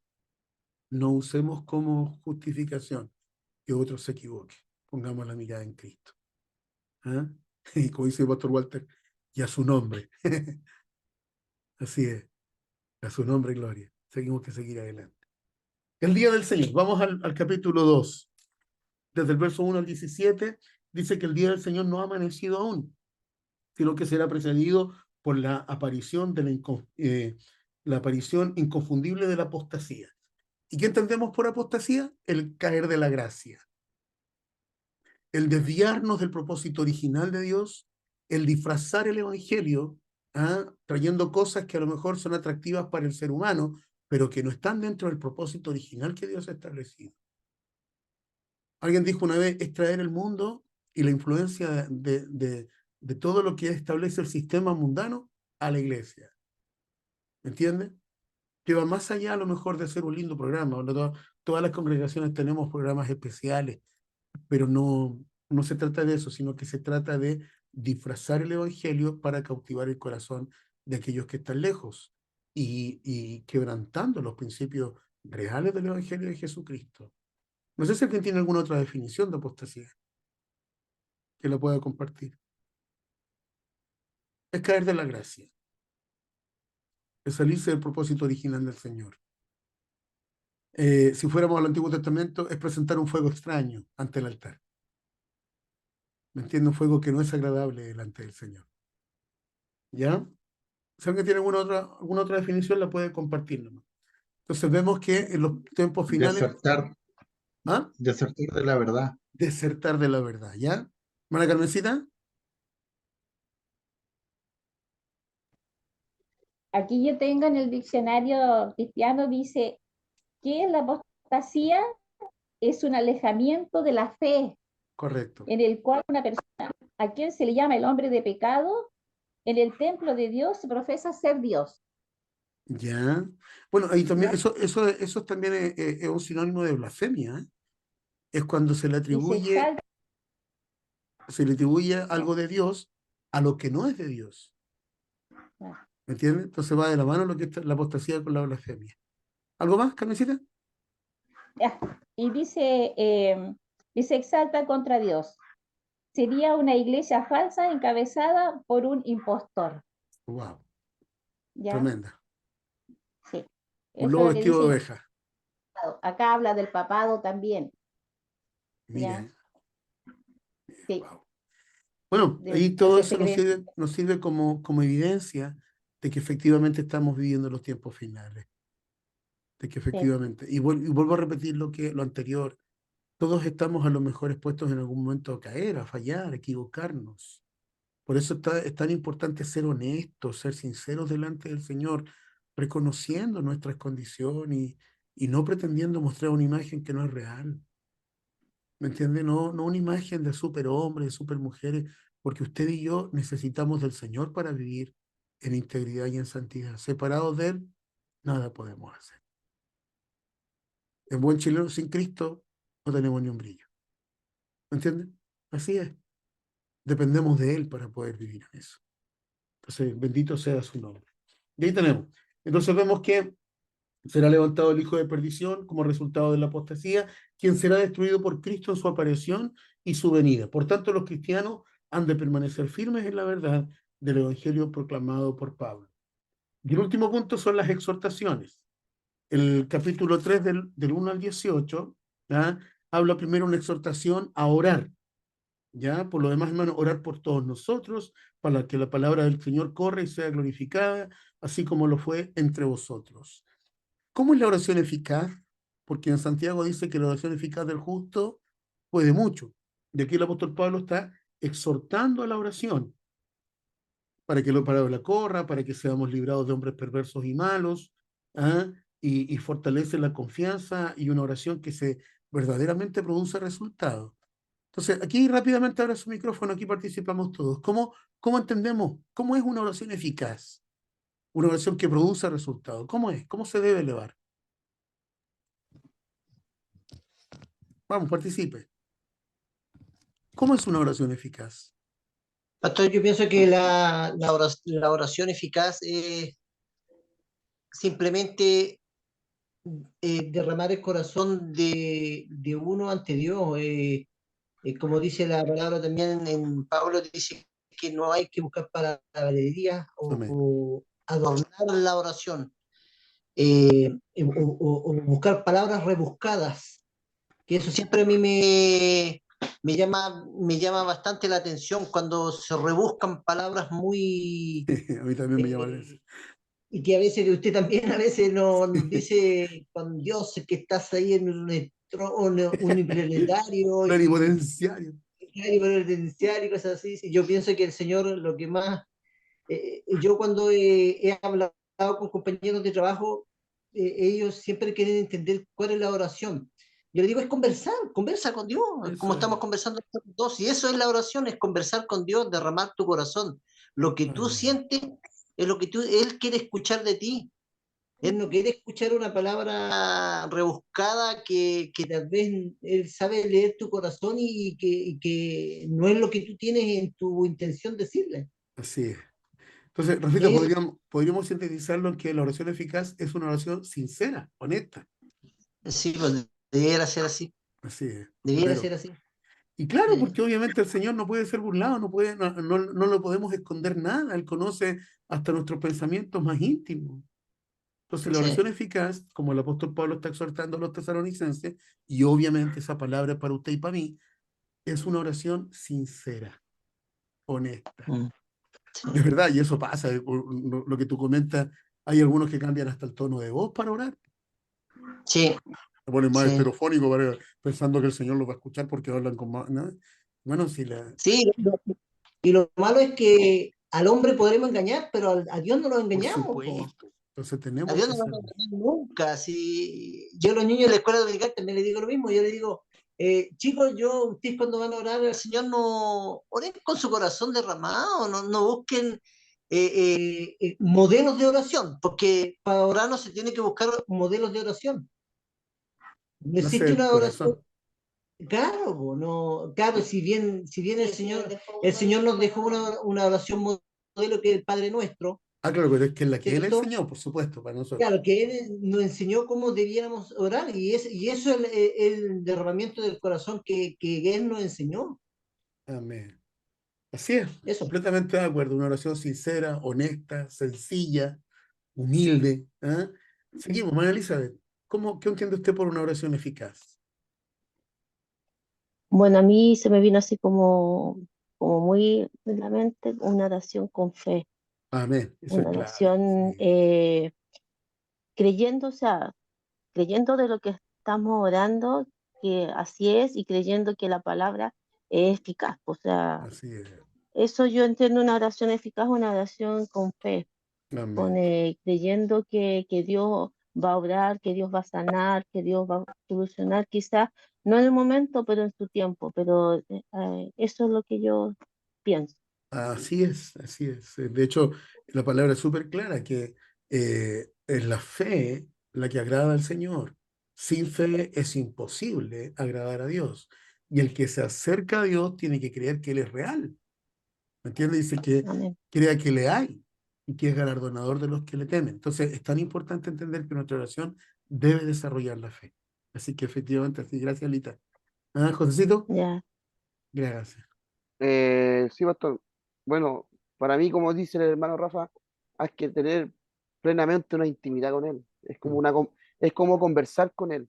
no usemos como justificación que otros se equivoquen. Pongamos la mirada en Cristo. ¿Ah? Y como dice el pastor Walter, y a su nombre. Así es, a su nombre, gloria. Seguimos que seguir adelante. El día del Señor, vamos al capítulo 2. Desde el verso 1 al 17, dice que el día del Señor no ha amanecido aún, sino que será precedido por la aparición la aparición inconfundible de la apostasía. ¿Y qué entendemos por apostasía? El caer de la gracia, el desviarnos del propósito original de Dios, el disfrazar el evangelio, trayendo cosas que a lo mejor son atractivas para el ser humano, pero que no están dentro del propósito original que Dios ha establecido. Alguien dijo una vez, es traer el mundo y la influencia de todo lo que establece el sistema mundano a la iglesia. ¿Me entiendes? Que va más allá a lo mejor de ser un lindo programa. Todas las congregaciones tenemos programas especiales, pero no se trata de eso, sino que se trata de disfrazar el evangelio para cautivar el corazón de aquellos que están lejos y quebrantando los principios reales del evangelio de Jesucristo. No sé si alguien tiene alguna otra definición de apostasía que la pueda compartir. Es caer de la gracia, es salirse del propósito original del Señor. Si fuéramos al Antiguo Testamento, es presentar un fuego extraño ante el altar. ¿Me entiende? Un fuego que no es agradable delante del Señor. ¿Ya? Si alguien tiene alguna otra definición, la puede compartir nomás. Entonces vemos que en los tiempos finales,
Desertar de la verdad.
desertar de la verdad, ¿ya? ¿Hermana Carmencita?
Aquí yo tengo en el diccionario cristiano, dice que la apostasía es un alejamiento de la fe,
Correcto.
en el cual una persona, a quien se le llama el hombre de pecado, en el templo de Dios se profesa ser Dios.
¿Ya? Bueno, ahí también,
¿Ya?
eso también es un sinónimo de blasfemia, ¿eh? Es cuando se le
Y se exalta.
atribuye algo de Dios a lo que no es de Dios. ¿Me entiendes? Entonces va de la mano lo que es la apostasía con la blasfemia. ¿Algo más, Carmencita?
Y dice, y se exalta contra Dios. Sería una iglesia falsa encabezada por un impostor.
Wow,
¿Ya?
tremenda.
Sí.
Un
Eso
lobo
es lo que
vestido de
dice.
oveja.
Acá habla del papado también.
Mira.
¿Ya? Sí.
Wow. Bueno, ahí todo
Entonces
eso
se cree.
nos sirve como evidencia de que efectivamente estamos viviendo los tiempos finales. De que
Sí.
efectivamente, y vuelvo a repetir lo anterior, todos estamos a lo mejor expuestos en algún momento a caer, a fallar, a equivocarnos. Por eso es tan importante ser honestos, ser sinceros delante del Señor, reconociendo nuestras condiciones y no pretendiendo mostrar una imagen que no es real. ¿Me entiende? No una imagen de superhombres, de supermujeres, porque usted y yo necesitamos del Señor para vivir en integridad y en santidad. Separados de Él, nada podemos hacer. En buen chileno, sin Cristo, no tenemos ni un brillo. ¿Me entiende? Así es. Dependemos de Él para poder vivir en eso. Entonces, bendito sea su nombre. Y ahí tenemos. Entonces vemos que será levantado el hijo de perdición como resultado de la apostasía, quien será destruido por Cristo en su aparición y su venida. Por tanto, los cristianos han de permanecer firmes en la verdad del evangelio proclamado por Pablo. Y el último punto son las exhortaciones. El capítulo 3 del 1 al 18, ¿ya? Habla primero una exhortación a orar. ¿Ya? Por lo demás, hermano, orar por todos nosotros, para que la palabra del Señor corra y sea glorificada, así como lo fue entre vosotros. ¿Cómo es la oración eficaz? Porque en Santiago dice que la oración eficaz del justo puede mucho. De aquí el apóstol Pablo está exhortando a la oración, para que la palabra corra, para que seamos librados de hombres perversos y malos, ¿ah? Y fortalece la confianza y una oración que verdaderamente produce resultados. Entonces, aquí rápidamente abra su micrófono, aquí participamos todos. ¿Cómo entendemos? ¿Cómo es una oración eficaz? Una oración que produce resultados. ¿Cómo es? ¿Cómo se debe elevar? Vamos, participe. ¿Cómo es una oración eficaz?
Pastor, yo pienso que la oración eficaz es simplemente derramar el corazón de uno ante Dios. Como dice la palabra también en Pablo, dice que no hay que buscar palabrerías
Amén.
o adornar la oración, o buscar palabras rebuscadas, que eso siempre a mí me llama bastante la atención cuando se rebuscan palabras muy...
A mí también me llama la atención.
y que a veces usted también a veces nos dice con Dios que estás ahí en un trono uniplanetario
Plenipotenciario.
y penitenciario y cosas así. Sí, yo pienso que el Señor lo que más... yo cuando he hablado con compañeros de trabajo, ellos siempre quieren entender cuál es la oración. Yo le digo, es conversar, conversa con Dios, como
Eso es.
estamos conversando nosotros dos. Y eso es la oración, es conversar con Dios, derramar tu corazón. Lo que tú
Amén.
sientes es lo que Él quiere escuchar de ti. Él no quiere escuchar una palabra rebuscada que tal vez él sabe leer tu corazón y que no es lo que tú tienes en tu intención decirle.
Así es. Entonces, Rafita,
Es,
podríamos sintetizarlo en que la oración eficaz es una oración sincera, honesta.
sí, pues, debiera ser así.
Así es.
Debiera
Bueno,
ser así.
y claro,
Sí,
porque obviamente el Señor no puede ser burlado, no lo podemos esconder nada. Él conoce hasta nuestros pensamientos más íntimos. Entonces, la oración
sí.
eficaz, como el apóstol Pablo está exhortando a los tesalonicenses, y obviamente esa palabra es para usted y para mí, es una oración sincera, honesta.
Mm, sí.
Es verdad, y eso pasa, lo que tú comentas, hay algunos que cambian hasta el tono de voz para orar,
Sí,
se ponen más
sí.
estereofónico pensando que el Señor los va a escuchar porque hablan con más, ¿no? Bueno, si la...
Sí, y lo malo es que al hombre podremos engañar, pero a Dios no lo
Por
engañamos, po.
supuesto, entonces
A
tenemos
Dios
que
no lo
ser...
vamos a engañar nunca. Si yo a los niños de la escuela dominical también les digo lo mismo. Yo les digo, chicos, ustedes cuando van a orar al Señor no oren con su corazón derramado, no busquen modelos de oración, porque para orar no se tiene que buscar modelos de oración. No
nace
existe
del
una oración.
corazón.
Claro, po, no, claro, si bien el Señor nos dejó una oración modelo que es el Padre Nuestro,
Ah, claro, pero es que es la que Él
¿cierto?
enseñó, por supuesto, para nosotros.
Claro, que Él nos enseñó cómo debíamos orar y eso es el derramamiento del corazón que Él nos enseñó.
Amén. Así es,
Eso.
completamente de acuerdo. Una oración sincera, honesta, sencilla, humilde. ¿Ah? Seguimos, María Elizabeth. ¿Qué entiende usted por una oración eficaz?
Bueno, a mí se me vino así como muy en la mente una oración con fe,
Amén. Eso es
una
clave.
oración
Sí,
creyendo, o sea, creyendo de lo que estamos orando, que así es, y creyendo que la palabra es eficaz. O sea,
así es.
eso yo entiendo una oración eficaz, una oración con fe,
Amén.
creyendo que Dios va a obrar, que Dios va a sanar, que Dios va a solucionar, quizás no en el momento, pero en su tiempo. Pero eso es lo que yo pienso.
Así es, así es. De hecho, la palabra es súper clara, que es la fe la que agrada al Señor. Sin fe es imposible agradar a Dios. Y el que se acerca a Dios tiene que creer que Él es real. ¿Me entiendes? Dice que
Amén.
crea que le hay y que es galardonador de los que le temen. Entonces, es tan importante entender que nuestra oración debe desarrollar la fe. Así que efectivamente, así, gracias, Lita. Ah, Josecito,
Ya,
gracias.
Sí, pastor. Bueno, para mí, como dice el hermano Rafa, hay que tener plenamente una intimidad con él.
Mm.
Es como conversar con él,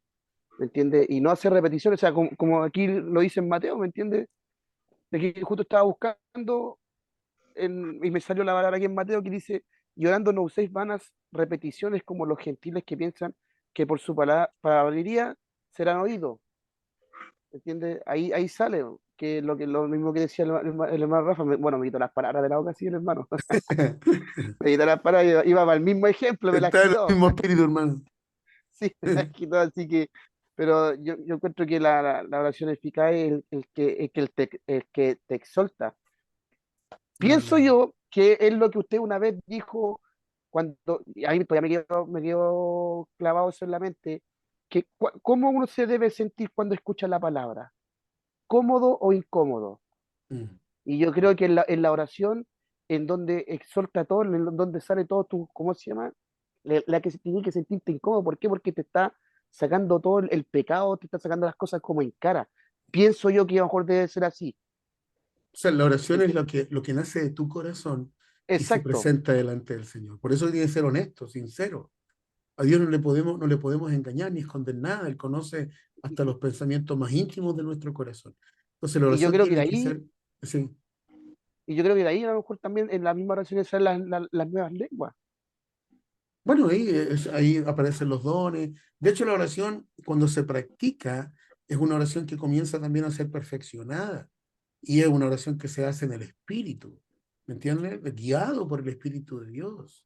¿me entiende? Y no hacer repeticiones, o sea, como aquí lo dice en Mateo, ¿me entiende? De que justo estaba buscando y me salió la palabra aquí en Mateo que dice, llorando no uséis vanas repeticiones como los gentiles que piensan que por su palabrería serán oídos. ¿Entiendes? Ahí sale, que lo mismo que decía el hermano Rafa, bueno, me quitó las palabras de la boca, sí, el hermano. Me quitó las palabras, iba para el mismo ejemplo, me las
Está en el
quitó.
mismo espíritu, hermano.
Sí, me las quitó, así que, pero yo encuentro que la oración eficaz es el que te exalta. Pienso
Amén.
yo que es lo que usted una vez dijo, cuando, y a mí todavía me quedó clavado eso en la mente, ¿cómo uno se debe sentir cuando escucha la palabra? ¿Cómodo o incómodo?
Mm.
Y yo creo que en la oración, en donde exhorta todo, en donde sale todo tu, ¿cómo se llama? La que se tiene que sentirte incómodo. ¿Por qué? Porque te está sacando todo el pecado, te está sacando las cosas como en cara. Pienso yo que a lo mejor debe ser así.
O sea, la oración es
Ente-
lo que nace de tu corazón y se
Exacto.
presenta delante del Señor. Por eso tiene que ser honesto, sincero. A Dios no le podemos engañar ni esconder nada. Él conoce hasta los pensamientos más íntimos de nuestro corazón. Entonces la
Y yo
oración
creo que de
tiene que
ahí,
ser, sí.
y yo creo que de ahí a lo mejor también en la misma oración salen las nuevas lenguas.
Bueno, ahí aparecen los dones. De hecho, la oración, cuando se practica, es una oración que comienza también a ser perfeccionada. Y es una oración que se hace en el Espíritu. ¿Me entiendes? Guiado por el Espíritu de Dios.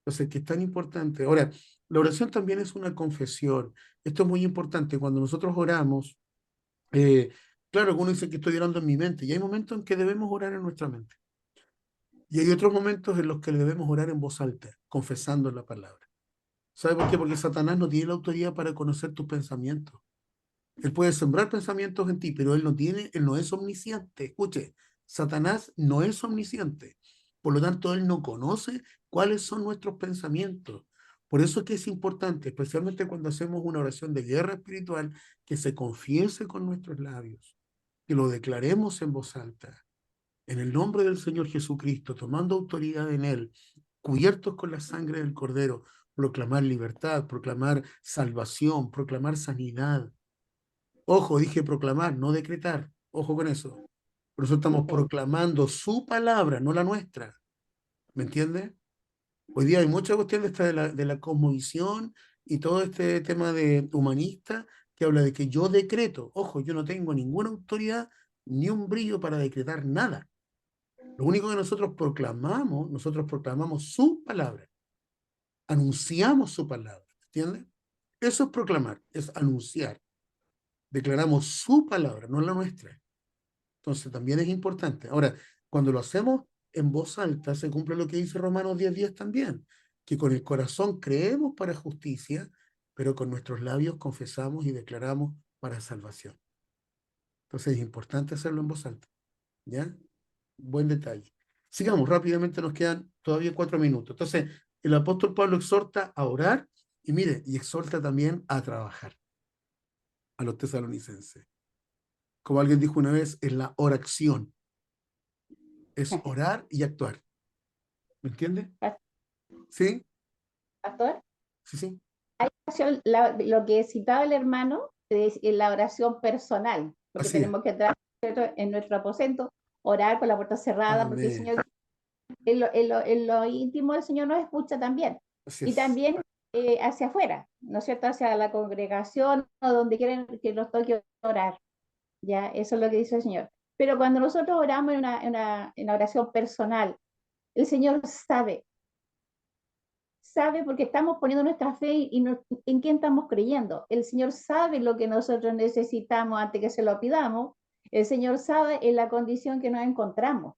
Entonces, que es tan importante. Ahora, la oración también es una confesión. Esto es muy importante. Cuando nosotros oramos, eh, claro, uno dice que estoy orando en mi mente, y hay momentos en que debemos orar en nuestra mente. Y hay otros momentos en los que debemos orar en voz alta, confesando la palabra. ¿Sabe por qué? Porque Satanás no tiene la autoridad para conocer tus pensamientos. Él puede sembrar pensamientos en ti, pero él no es omnisciente. Escuche, Satanás no es omnisciente. Por lo tanto, él no conoce cuáles son nuestros pensamientos. Por eso es que es importante, especialmente cuando hacemos una oración de guerra espiritual, que se confiese con nuestros labios, que lo declaremos en voz alta, en el nombre del Señor Jesucristo, tomando autoridad en él, cubiertos con la sangre del Cordero, proclamar libertad, proclamar salvación, proclamar sanidad. Ojo, dije proclamar, no decretar. Ojo con eso. Por eso estamos proclamando su palabra, no la nuestra. ¿Me entiendes? Hoy día hay mucha cuestión de la cosmovisión y todo este tema de humanista que habla de que yo decreto. Ojo, yo no tengo ninguna autoridad ni un brillo para decretar nada. Lo único que nosotros proclamamos su palabra, anunciamos su palabra. ¿Entiendes? Eso es proclamar, es anunciar. Declaramos su palabra, no la nuestra. Entonces también es importante. Ahora, cuando lo hacemos en voz alta, se cumple lo que dice Romanos 10:10 también, que con el corazón creemos para justicia, pero con nuestros labios confesamos y declaramos para salvación. Entonces es importante hacerlo en voz alta. ¿Ya? Buen detalle. Sigamos rápidamente, nos quedan todavía 4 minutos. Entonces, el apóstol Pablo exhorta a orar y mire, y exhorta también a trabajar a los tesalonicenses. Como alguien dijo una vez, es la oración, es orar y actuar. ¿Me entiendes? ¿Sí?
Pastor,
Sí, sí.
lo que citaba el hermano es la oración personal, porque
Así es.
tenemos que entrar, ¿cierto?, en nuestro aposento, orar con la puerta cerrada, porque el
Amén.
Señor, en lo íntimo, el Señor nos escucha también.
Así
Y
es.
también hacia afuera, ¿no es cierto?, hacia la congregación o donde quieren que nos toque orar. Ya, eso es lo que dice el Señor. Pero cuando nosotros oramos en una oración personal, el Señor sabe porque estamos poniendo nuestra fe en quién estamos creyendo. El Señor sabe lo que nosotros necesitamos antes que se lo pidamos. El Señor sabe en la condición que nos encontramos,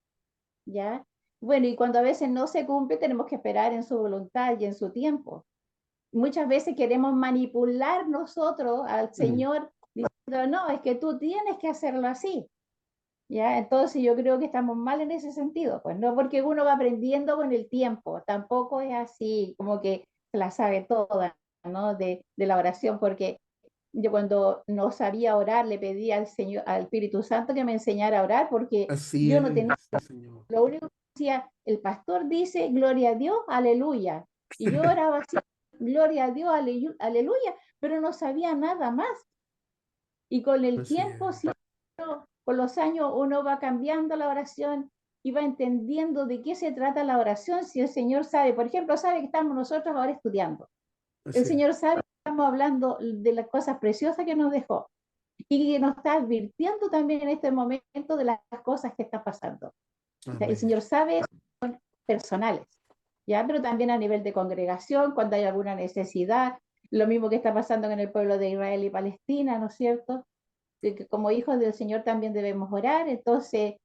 ¿ya? Bueno, y cuando a veces no se cumple, tenemos que esperar en su voluntad y en su tiempo. Muchas veces queremos manipular nosotros al Señor diciendo, no, es que tú tienes que hacerlo así. ¿Ya? Entonces yo creo que estamos mal en ese sentido, pues no, porque uno va aprendiendo con el tiempo, tampoco es así como que se la sabe toda, ¿no? De la oración, porque yo cuando no sabía orar le pedí al Señor, al Espíritu Santo que me enseñara a orar, porque
Así
yo no tenía,
es, sí, Señor.
lo único que decía, el pastor dice, gloria a Dios, aleluya, y yo oraba así, gloria a Dios, aleluya, pero no sabía nada más, y con el
Así
tiempo,
es.
sí, con los años uno va cambiando la oración y va entendiendo de qué se trata la oración. Si el Señor sabe, por ejemplo, sabe que estamos nosotros ahora estudiando. El
Así es.
Señor sabe que estamos hablando de las cosas preciosas que nos dejó y que nos está advirtiendo también en este momento de las cosas que están pasando. O sea, el
Amén.
Señor sabe eso, son personales, ¿ya? Pero también a nivel de congregación, cuando hay alguna necesidad, lo mismo que está pasando en el pueblo de Israel y Palestina, ¿no es cierto? Que como hijos del Señor también debemos orar, entonces,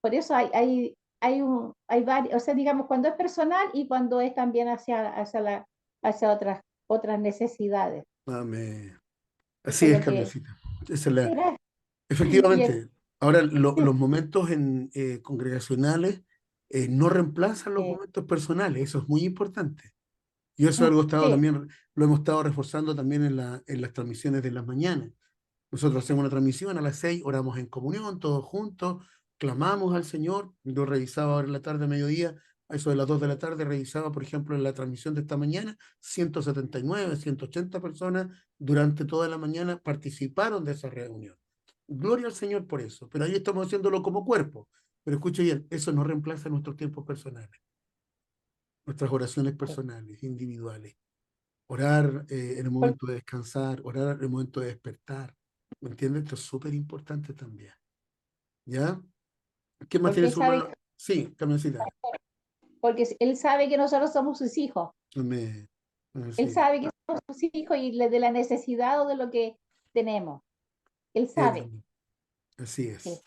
por eso hay varios, o sea, digamos, cuando es personal y cuando es también hacia otras necesidades.
Amén. Así
Eso es
es,
lo que
Carmencita. Esa es la,
era. Y
efectivamente. Ahora, los momentos congregacionales no reemplazan los momentos personales. Eso es muy importante. Y eso es algo estado
sí,
también, lo hemos estado reforzando también en las transmisiones de las mañanas. Nosotros hacemos una transmisión a las 6, oramos en comunión, todos juntos, clamamos al Señor. Yo revisaba ahora en la tarde, mediodía, a eso de las 2 de la tarde, revisaba, por ejemplo, en la transmisión de esta mañana, 179, 180 personas durante toda la mañana participaron de esa reunión. Gloria al Señor por eso, pero ahí estamos haciéndolo como cuerpo. Pero escuche bien, eso no reemplaza nuestros tiempos personales, nuestras oraciones personales, individuales. Orar en el
por-
momento de descansar, orar en el momento de despertar. ¿Me entiendes? Esto es súper importante también. ¿Ya? ¿Qué más
porque
tiene
él
su hermano?
sabe,
Sí, Carmencita.
porque él sabe que nosotros somos sus hijos. Él
Sí,
sabe que somos sus hijos y de la necesidad o de lo que tenemos. Él sabe.
así
Sí.
es.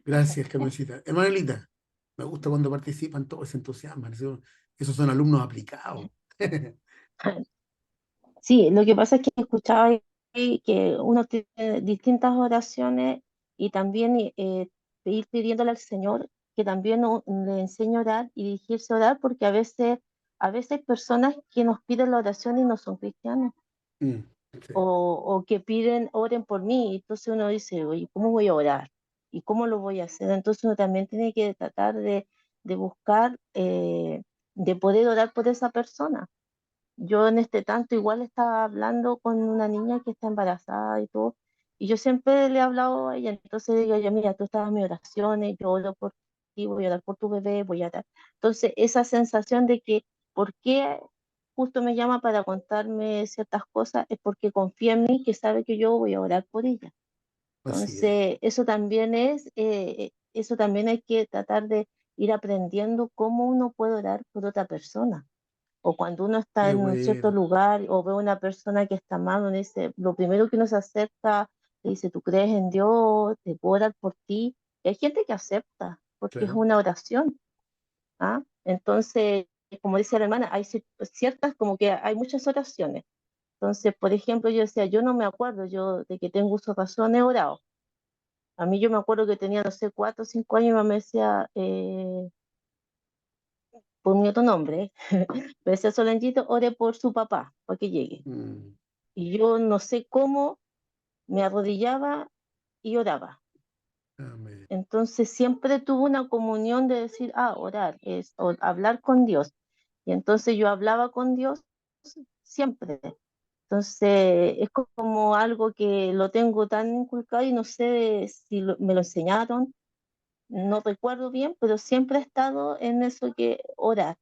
Gracias, Carmencita. Hermanelita, me gusta cuando participan, todos se entusiasman. Esos son alumnos aplicados.
Sí, lo que pasa es que escuchaba ahí que uno tiene distintas oraciones y también ir pidiéndole al Señor que también le enseñe a orar y dirigirse a orar, porque a veces hay personas que nos piden la oración y no son cristianos,
Mm, sí,
o que piden, oren por mí, y entonces uno dice, oye, ¿cómo voy a orar? ¿Y cómo lo voy a hacer? Entonces uno también tiene que tratar de buscar, de poder orar por esa persona. Yo en este tanto igual estaba hablando con una niña que está embarazada y todo, y yo siempre le he hablado a ella, entonces digo, yo, mira, tú estás en mis oraciones, yo oro por ti, voy a orar por tu bebé, voy a orar. Entonces, esa sensación de que, ¿por qué justo me llama para contarme ciertas cosas? Es porque confía en mí, que sabe que yo voy a orar por ella.
así es.
Entonces, eso también hay que tratar de ir aprendiendo cómo uno puede orar por otra persona, o cuando uno está
Qué
en un cierto
bueno.
lugar o ve a una persona que está mal, uno dice, lo primero que uno se acerca, le dice, ¿tú crees en Dios? ¿Te puedo orar por ti? Y hay gente que acepta, porque es
Claro.
una oración. ¿Ah? Entonces, como dice la hermana, hay ciertas, como que hay muchas oraciones. Entonces, por ejemplo, yo decía, yo no me acuerdo yo de que tengo uso de razón, he orado. A mí yo me acuerdo que tenía, no sé, 4 o 5 años, y mi mamá me decía, por mi otro nombre, me decía Solanchito, ore por su papá, para que llegue.
Mm,
Y yo no sé cómo me arrodillaba y oraba.
amén.
Entonces siempre tuve una comunión de decir, orar es hablar con Dios. Y entonces yo hablaba con Dios siempre. Entonces es como algo que lo tengo tan inculcado y no sé si me lo enseñaron, no recuerdo bien, pero siempre he estado en eso que orar.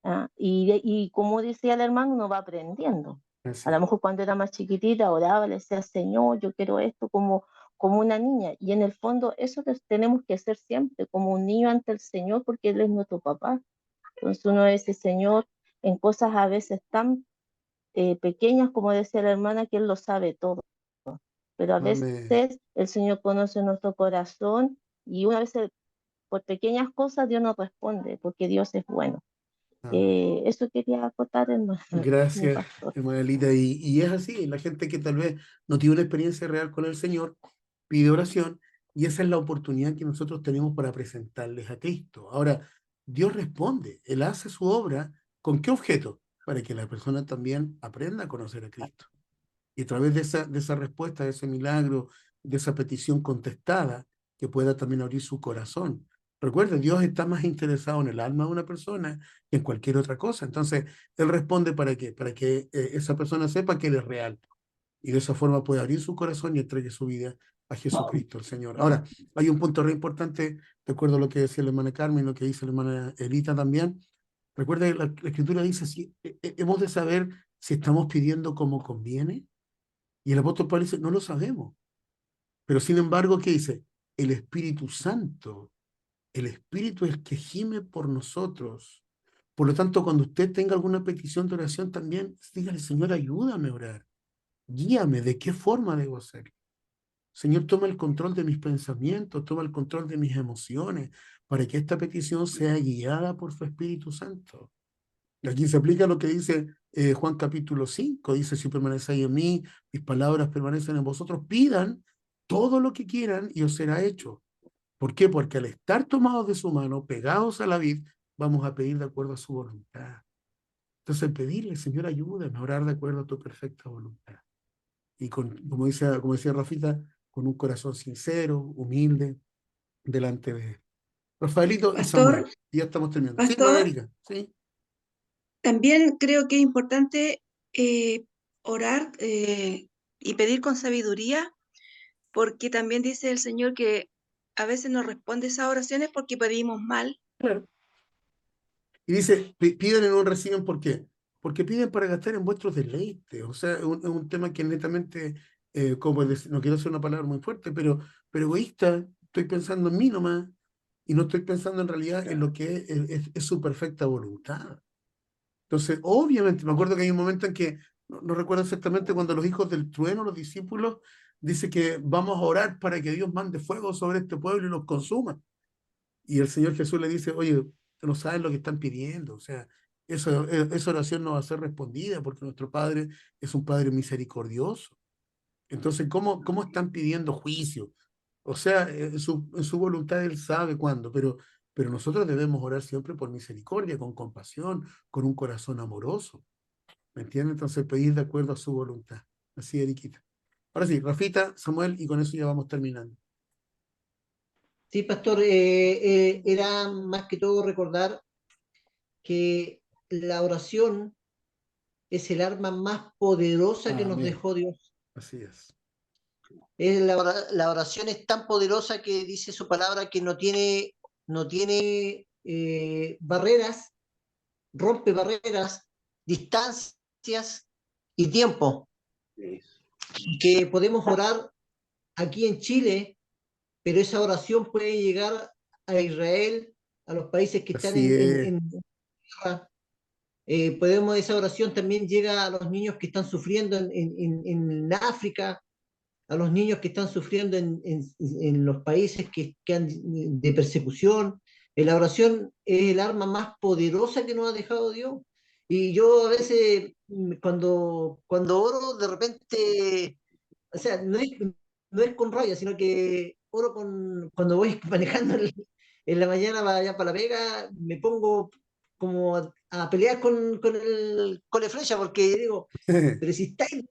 ¿Ah? Y como decía el hermano, uno va aprendiendo. A
Así
lo
es.
mejor cuando era más chiquitita oraba, le decía, Señor, yo quiero esto como una niña. Y en el fondo eso tenemos que hacer siempre, como un niño ante el Señor, porque Él es nuestro papá. Entonces uno dice, Señor, en cosas a veces tan pequeñas, como decía la hermana, que Él lo sabe todo. Pero a veces
Amén.
el Señor conoce nuestro corazón y una vez por pequeñas cosas Dios nos responde, porque Dios es bueno.
Amén.
Eso quería acotar, hermano, mi
Gracias,
pastor.
hermanita. Y es así, la gente que tal vez no tiene una experiencia real con el Señor pide oración y esa es la oportunidad que nosotros tenemos para presentarles a Cristo. Ahora, Dios responde, Él hace su obra, ¿con qué objeto? Para que la persona también aprenda a conocer a Cristo. Y a través de esa respuesta, de ese milagro, de esa petición contestada, que pueda también abrir su corazón. Recuerde, Dios está más interesado en el alma de una persona que en cualquier otra cosa. Entonces, Él responde ¿para qué? Para que esa persona sepa que Él es real. Y de esa forma puede abrir su corazón y entregue su vida a Jesucristo, el Señor. Ahora, hay un punto re importante, de acuerdo a lo que decía la hermana Carmen, lo que dice la hermana Elita también. Recuerda que la Escritura dice, si, hemos de saber si estamos pidiendo como conviene. Y el apóstol Pablo dice, no lo sabemos. Pero sin embargo, ¿qué dice? El Espíritu Santo, el Espíritu es el que gime por nosotros. Por lo tanto, cuando usted tenga alguna petición de oración, también dígale, Señor, ayúdame a orar. Guíame, ¿de qué forma debo hacerlo? Señor, toma el control de mis pensamientos, toma el control de mis emociones, para que esta petición sea guiada por su Espíritu Santo. Y aquí se aplica lo que dice Juan capítulo 5, dice, si permanecéis en mí, mis palabras permanecen en vosotros, pidan todo lo que quieran y os será hecho. ¿Por qué? Porque al estar tomados de su mano, pegados a la vid, vamos a pedir de acuerdo a su voluntad. Entonces, pedirle, Señor, ayúdame a orar de acuerdo a tu perfecta voluntad. Y como decía Rafita, con un corazón sincero, humilde, delante de él. Rafaelito y Samuel,
Pastor,
ya estamos terminando. Sí,
pastor,
Erika, sí.
también creo que es importante orar y pedir con sabiduría, porque también dice el Señor que a veces nos responde esas oraciones porque pedimos mal.
Claro. Y dice, piden y no reciben, ¿por qué? Porque piden para gastar en vuestros deleites. O sea, es un tema que netamente, como decir, no quiero hacer una palabra muy fuerte, pero egoísta, estoy pensando en mí nomás, y no estoy pensando en realidad en lo que es su perfecta voluntad. Entonces, obviamente, me acuerdo que hay un momento en que, no recuerdo exactamente, cuando los hijos del trueno, los discípulos, dice que vamos a orar para que Dios mande fuego sobre este pueblo y los consuma. Y el Señor Jesús le dice, oye, no saben lo que están pidiendo. O sea, esa oración no va a ser respondida porque nuestro Padre es un Padre misericordioso. Entonces, ¿cómo están pidiendo juicio? O sea, en su voluntad Él sabe cuándo, pero nosotros debemos orar siempre por misericordia, con compasión, con un corazón amoroso. ¿Me entiendes? Entonces, pedir de acuerdo a su voluntad. Así, Eriquita. Ahora sí, Rafita, Samuel, y con eso ya vamos terminando.
Sí, pastor, era más que todo recordar que la oración es el arma más poderosa que nos
Amén.
dejó Dios.
Así es.
La oración es tan poderosa que dice su palabra que no tiene barreras, rompe barreras, distancias y tiempo. Que podemos orar aquí en Chile, pero esa oración puede llegar a Israel, a los países que están
Así es.
en guerra. Esa oración también llega a los niños que están sufriendo en África, a los niños que están sufriendo en los países que han de persecución. La oración es el arma más poderosa que nos ha dejado Dios. Y yo a veces, cuando oro, de repente, o sea, no es con rabia, sino que oro cuando voy manejando en la mañana para allá para la Vega, me pongo como a pelear con el cole flecha, porque digo, pero si estáis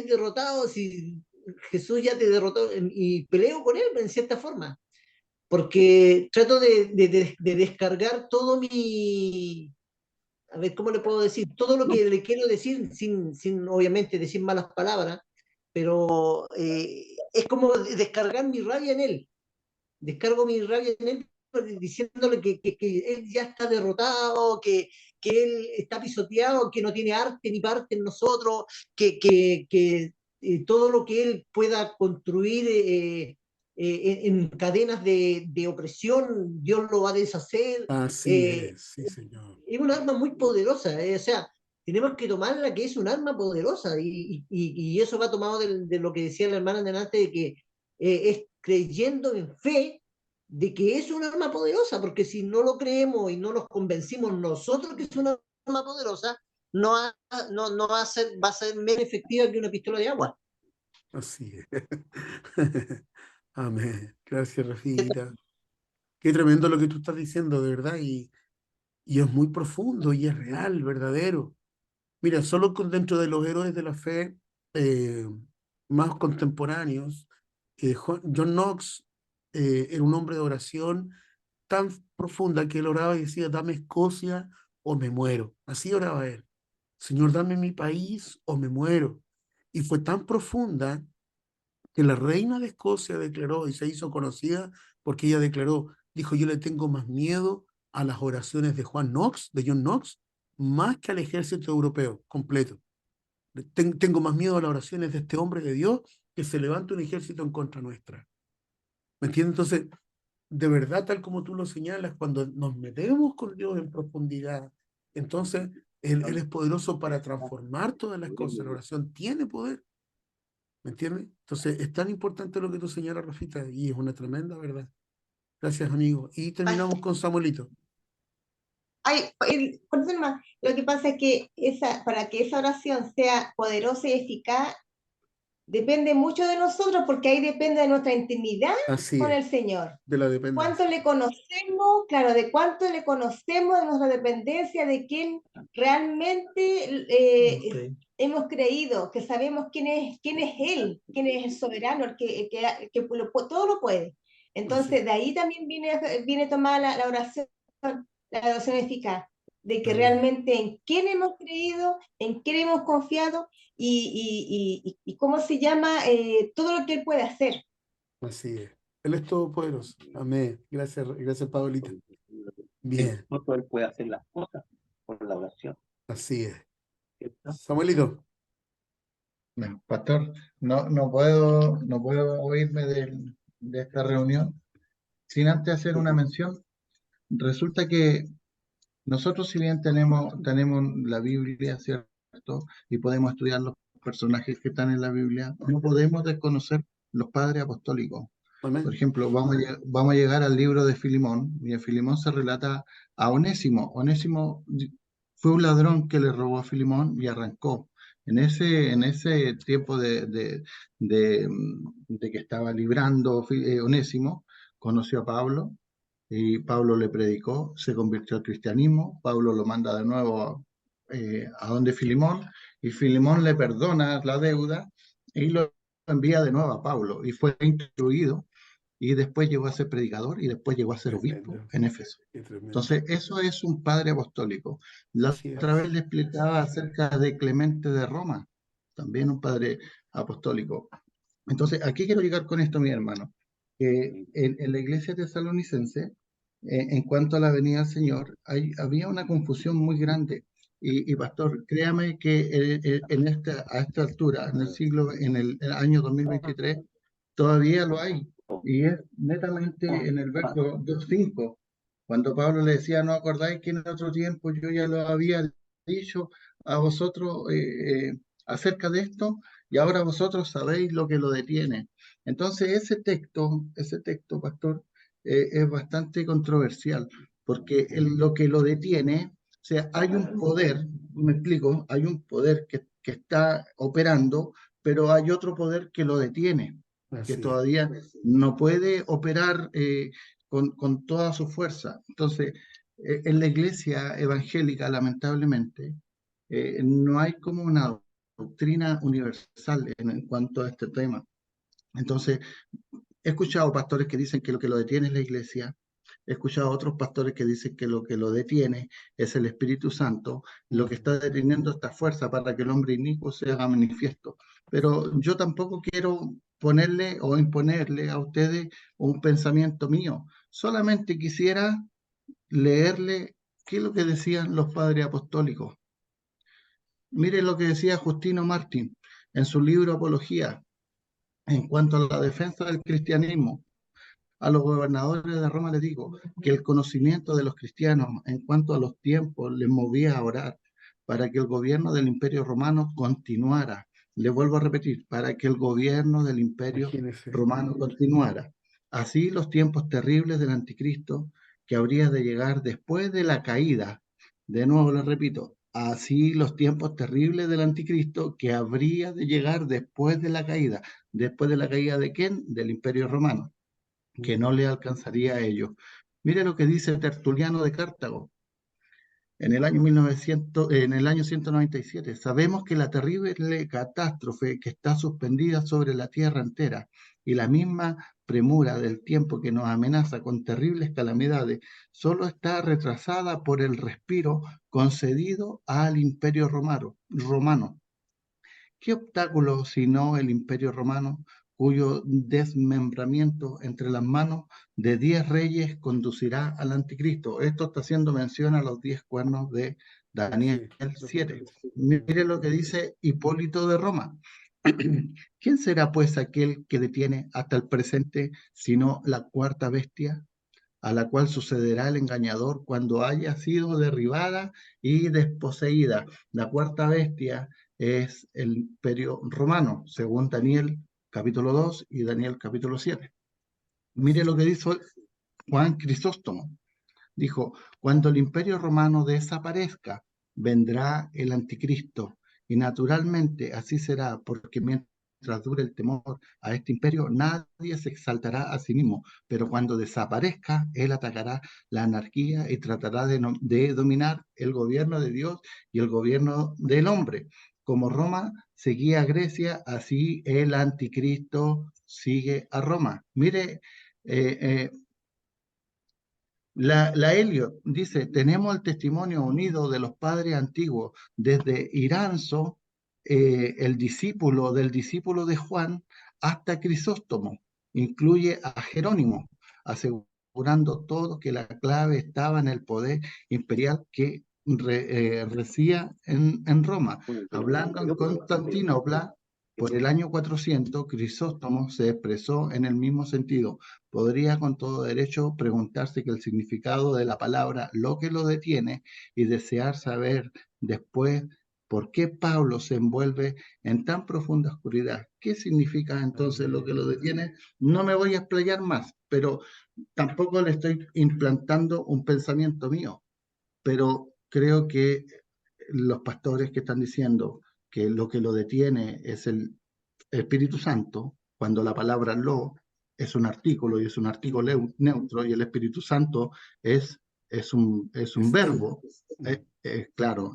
derrotados, si Jesús ya te derrotó, y peleo con él en cierta forma, porque trato de descargar todo a ver, ¿cómo le puedo decir? Todo lo que le quiero decir, sin obviamente decir malas palabras, pero es como descargar mi rabia en él. Descargo mi rabia en él diciéndole que él ya está derrotado, que él está pisoteado, que no tiene arte ni parte en nosotros, que todo lo que él pueda construir en cadenas de opresión, Dios lo va a deshacer.
Así
Eh,
es, sí, señor.
es un arma muy poderosa, o sea, tenemos que tomarla que es un arma poderosa y eso va tomado de lo que decía la hermana delante de que es creyendo en fe de que es un arma poderosa, porque si no lo creemos y no nos convencimos nosotros que es una arma poderosa, no va a ser menos efectiva que una pistola de agua.
Así es. Amén. Gracias, Rafita. Qué tremendo lo que tú estás diciendo, de verdad, y es muy profundo y es real, verdadero. Mira, solo dentro de los héroes de la fe eh, más contemporáneos, John Knox era un hombre de oración tan profunda que él oraba y decía, dame Escocia o me muero. Así oraba él. Señor, dame mi país o me muero. Y fue tan profunda que la reina de Escocia declaró y se hizo conocida porque ella declaró, dijo, yo le tengo más miedo a las oraciones de John Knox, más que al ejército europeo completo. Tengo más miedo a las oraciones de este hombre de Dios que se levanta un ejército en contra nuestra. ¿Me entiendes? Entonces, de verdad, tal como tú lo señalas, cuando nos metemos con Dios en profundidad, entonces Él es poderoso para transformar todas las cosas. La oración tiene poder. ¿Me entiendes? Entonces, es tan importante lo que tú señalas, Rafita, y es una tremenda verdad. Gracias, amigo. Y terminamos con Samuelito.
lo que pasa es que para que esa oración sea poderosa y eficaz, depende mucho de nosotros, porque ahí depende de nuestra intimidad
Así
con
es,
el Señor.
de la dependencia.
¿Cuánto le conocemos? Claro, de cuánto le conocemos de nuestra dependencia, de quién realmente hemos creído, que sabemos quién es Él, quién es el soberano, el que todo lo puede. Entonces, de ahí también viene tomada la oración eficaz, de que realmente en quién hemos creído, en quién hemos confiado y cómo se llama todo lo que Él puede hacer.
Así es. Él es todopoderoso. Amén. Gracias, Paulita. Bien.
Él puede hacer las cosas por la oración.
Así es.
¿Cierto?
Samuelito.
Bueno, pastor, no puedo oírme de esta reunión sin antes hacer una mención. Resulta que nosotros, si bien tenemos la Biblia, ¿cierto? Y podemos estudiar los personajes que están en la Biblia, no podemos desconocer los padres apostólicos.
Amén.
Por ejemplo, vamos a llegar al libro de Filemón, y en Filemón se relata a Onésimo. Onésimo fue un ladrón que le robó a Filemón y arrancó. En ese tiempo de que estaba librando Onésimo, conoció a Pablo, y Pablo le predicó, se convirtió al cristianismo. Pablo lo manda de nuevo a donde Filemón, y Filemón le perdona la deuda y lo envía de nuevo a Pablo, y fue instruido, y después llegó a ser predicador, y después llegó a ser obispo en Éfeso. Entonces, eso es un padre apostólico. La otra vez le explicaba acerca de Clemente de Roma, también un padre apostólico. Entonces, aquí quiero llegar con esto, mi hermano, que en la iglesia tesalonicense, en cuanto a la venida del Señor, había una confusión muy grande. Y pastor, créame que a esta altura, en el año 2023, todavía lo hay. Y es netamente en el verso 2:5, cuando Pablo le decía: ¿no acordáis que en otro tiempo yo ya lo había dicho a vosotros acerca de esto? Y ahora vosotros sabéis lo que lo detiene. Entonces ese texto, pastor, es bastante controversial, porque lo que lo detiene, o sea, hay un poder, me explico, hay un poder que está operando, pero hay otro poder que lo detiene, que todavía no puede operar con toda su fuerza. Entonces, en la iglesia evangélica, lamentablemente, no hay como una doctrina universal en cuanto a este tema. Entonces, he escuchado pastores que dicen que lo que lo detiene es la iglesia. He escuchado a otros pastores que dicen que lo que lo detiene es el Espíritu Santo, lo que está deteniendo esta fuerza para que el hombre inicuo se haga manifiesto. Pero yo tampoco quiero ponerle o imponerle a ustedes un pensamiento mío. Solamente quisiera leerle qué es lo que decían los padres apostólicos. Mire lo que decía Justino Martín en su libro Apología, en cuanto a la defensa del cristianismo. A los gobernadores de Roma les digo que el conocimiento de los cristianos en cuanto a los tiempos les movía a orar para que el gobierno del Imperio Romano continuara. Le vuelvo a repetir, para que el gobierno del Imperio Romano continuara. Así los tiempos terribles del anticristo, que habría de llegar después de la caída, de nuevo lo repito, así los tiempos terribles del anticristo, que habría de llegar después de la caída. ¿Después de la caída de quién? Del Imperio Romano, que no le alcanzaría a ellos. Mire lo que dice Tertuliano de Cartago en el año 197. Sabemos que la terrible catástrofe que está suspendida sobre la tierra entera y la misma premura del tiempo que nos amenaza con terribles calamidades solo está retrasada por el respiro concedido al Imperio Romano. ¿Qué obstáculo sino el Imperio Romano, cuyo desmembramiento entre las manos de 10 reyes conducirá al anticristo? Esto está haciendo mención a los 10 cuernos de Daniel 7. Mire lo que dice Hipólito de Roma. ¿Quién será pues aquel que detiene hasta el presente, sino la cuarta bestia, a la cual sucederá el engañador cuando haya sido derribada y desposeída? La cuarta bestia es el Imperio Romano, según Daniel capítulo 2 y Daniel capítulo 7. Mire lo que dice Juan Crisóstomo. Dijo, cuando el imperio romano desaparezca, vendrá el anticristo. Y naturalmente así será, porque mientras dure el temor a este imperio, nadie se exaltará a sí mismo. Pero cuando desaparezca, él atacará la anarquía y tratará de dominar el gobierno de Dios y el gobierno del hombre. Como Roma seguía a Grecia, así el anticristo sigue a Roma. Mire, la Eliot dice, tenemos el testimonio unido de los padres antiguos, desde Iranzo, el discípulo del discípulo de Juan, hasta Crisóstomo. Incluye a Jerónimo, asegurando todo que la clave estaba en el poder imperial que residía en Roma. Hablando en Constantinopla, por el año 400, Crisóstomo se expresó en el mismo sentido. Podría con todo derecho preguntarse que el significado de la palabra lo que lo detiene y desear saber después por qué Pablo se envuelve en tan profunda oscuridad. ¿Qué significa entonces lo que lo detiene? No me voy a explayar más, pero tampoco le estoy implantando un pensamiento mío, pero creo que los pastores que están diciendo que lo que lo detiene es el Espíritu Santo, cuando la palabra lo es un artículo y es un artículo neutro y el Espíritu Santo es un verbo. Claro,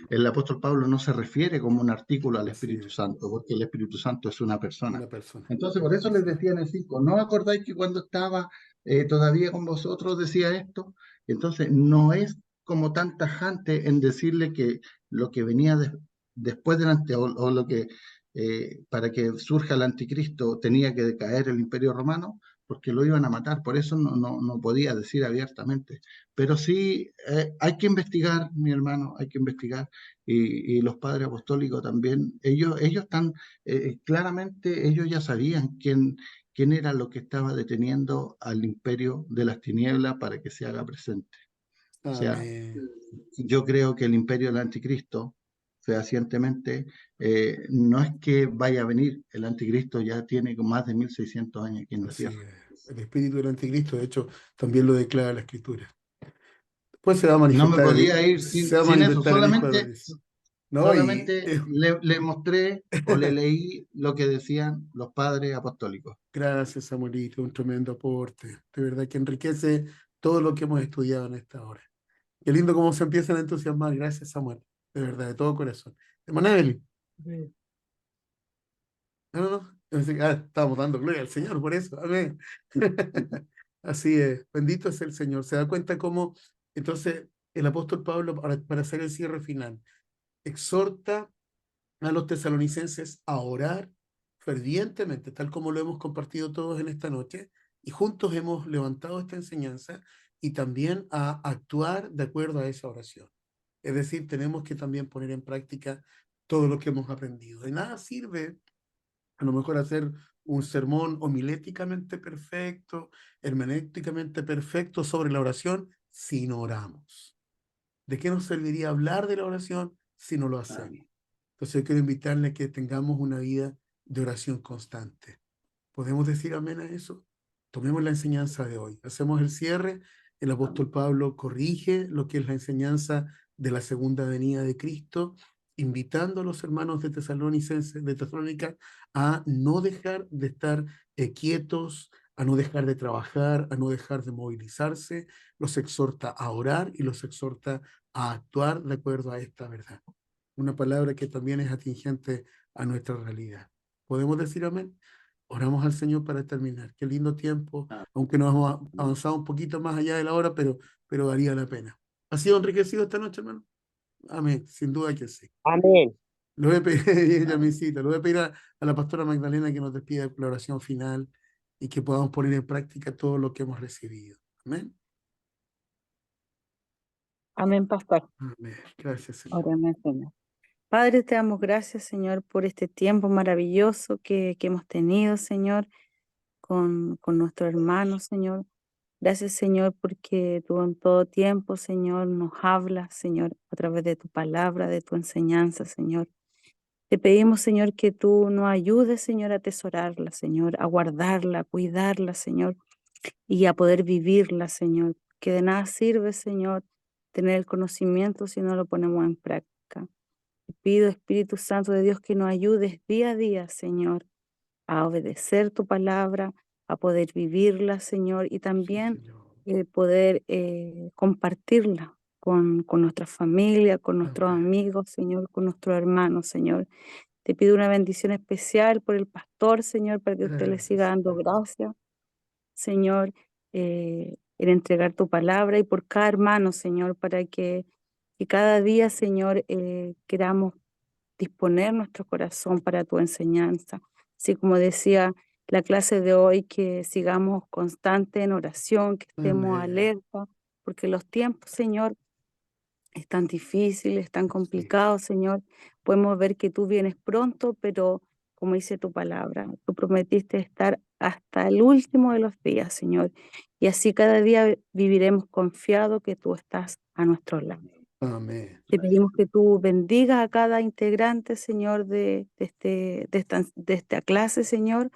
el apóstol Pablo no se refiere como un artículo al Espíritu Santo, porque el Espíritu Santo es una persona.
Una persona.
Entonces, por eso les decía en el 5, ¿no acordáis que cuando estaba todavía con vosotros decía esto? Entonces, no es como tan tajante en decirle que lo que venía después delante o lo que para que surja el anticristo tenía que decaer el imperio romano, porque lo iban a matar, por eso no podía decir abiertamente. Pero sí hay que investigar, mi hermano, hay que investigar, y los padres apostólicos también, ellos están, claramente ellos ya sabían quién era lo que estaba deteniendo al imperio de las tinieblas para que se haga presente. O sea, yo creo que el imperio del anticristo, fehacientemente, no es que vaya a venir, el anticristo ya tiene más de 1600 años aquí en la tierra.
El espíritu del anticristo, de hecho, también lo declara la Escritura. Después se va a
No
manifestar.
me podía ir sin eso, solamente le mostré o le leí lo que decían los padres apostólicos.
Gracias, Samuelito, un tremendo aporte. De verdad que enriquece todo lo que hemos estudiado en esta hora. Qué lindo cómo se empiezan a entusiasmar. Gracias, Samuel. De verdad, de todo corazón. Emanuel. No. Estamos dando gloria al Señor por eso. Amén. Así es. Bendito es el Señor. Se da cuenta cómo, entonces, el apóstol Pablo, para hacer el cierre final, exhorta a los tesalonicenses a orar fervientemente, tal como lo hemos compartido todos en esta noche, y juntos hemos levantado esta enseñanza, y también a actuar de acuerdo a esa oración. Es decir, tenemos que también poner en práctica todo lo que hemos aprendido. De nada sirve a lo mejor hacer un sermón homiléticamente perfecto, hermenéuticamente perfecto sobre la oración si no oramos. ¿De qué nos serviría hablar de la oración si no lo hacemos? Entonces yo quiero invitarle a que tengamos una vida de oración constante. ¿Podemos decir amén a eso? Tomemos la enseñanza de hoy. Hacemos el cierre. El apóstol Pablo corrige lo que es la enseñanza de la segunda venida de Cristo, invitando a los hermanos de Tesalónica a no dejar de estar quietos, a no dejar de trabajar, a no dejar de movilizarse. Los exhorta a orar y los exhorta a actuar de acuerdo a esta verdad. Una palabra que también es atingente a nuestra realidad. ¿Podemos decir amén? Oramos al Señor para terminar. Qué lindo tiempo, aunque nos hemos avanzado un poquito más allá de la hora, pero valía la pena. ¿Ha sido enriquecido esta noche, hermano? Amén, sin duda que sí.
Amén.
Lo voy a pedir, lo voy a pedir a la pastora Magdalena que nos despida con la oración final y que podamos poner en práctica todo lo que hemos recibido. Amén.
Amén, pastor.
Amén. Gracias, Señor.
Oremos, Señor. Padre, te damos gracias, Señor, por este tiempo maravilloso que hemos tenido, Señor, con nuestro hermano, Señor. Gracias, Señor, porque tú en todo tiempo, Señor, nos hablas, Señor, a través de tu palabra, de tu enseñanza, Señor. Te pedimos, Señor, que tú nos ayudes, Señor, a atesorarla, Señor, a guardarla, a cuidarla, Señor, y a poder vivirla, Señor. porque de nada sirve, Señor, tener el conocimiento si no lo ponemos en práctica. Te pido, Espíritu Santo de Dios, que nos ayudes día a día, Señor, a obedecer tu palabra, a poder vivirla, Señor, y también poder compartirla con nuestra familia, con nuestros amigos, Señor, con nuestros hermanos, Señor. Te pido una bendición especial por el pastor, Señor, para que usted le siga dando gracias, Señor, en entregar tu palabra, y por cada hermano, Señor, para que cada día, Señor, queramos disponer nuestro corazón para tu enseñanza. Así como decía la clase de hoy, que sigamos constantes en oración, que estemos alerta, porque los tiempos, Señor, están difíciles, están complicados, Señor. Podemos ver que tú vienes pronto, pero como dice tu palabra, tú prometiste estar hasta el último de los días, Señor. Y así cada día viviremos confiados que tú estás a nuestro lado.
Amén.
Te pedimos que tú bendigas a cada integrante, Señor, de esta clase, Señor,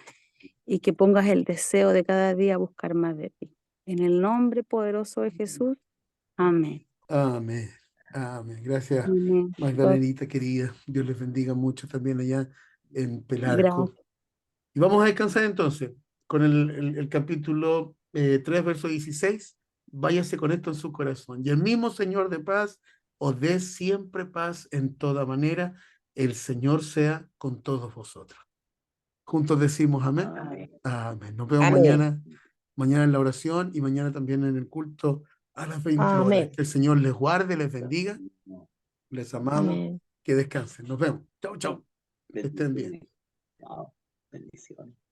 y que pongas el deseo de cada día buscar más de ti. En el nombre poderoso de Jesús. Amén.
Amén. Amén. Gracias,
Amén.
Magdalenita querida. Dios les bendiga mucho también allá en Pelarco.
Gracias.
Y vamos a descansar entonces con el capítulo 3, verso 16. Váyase con esto en su corazón. Y el mismo Señor de paz os dé siempre paz en toda manera. El Señor sea con todos vosotros. Juntos decimos amén. Amén. Nos vemos
Amén.
mañana en la oración y mañana también en el culto a las 20 horas.
Amén.
Que el Señor les guarde, les bendiga. Les amamos.
Amén.
Que descansen. Nos vemos. Chau, chau. Que estén bien.
Bendiciones. Chao. Bendiciones.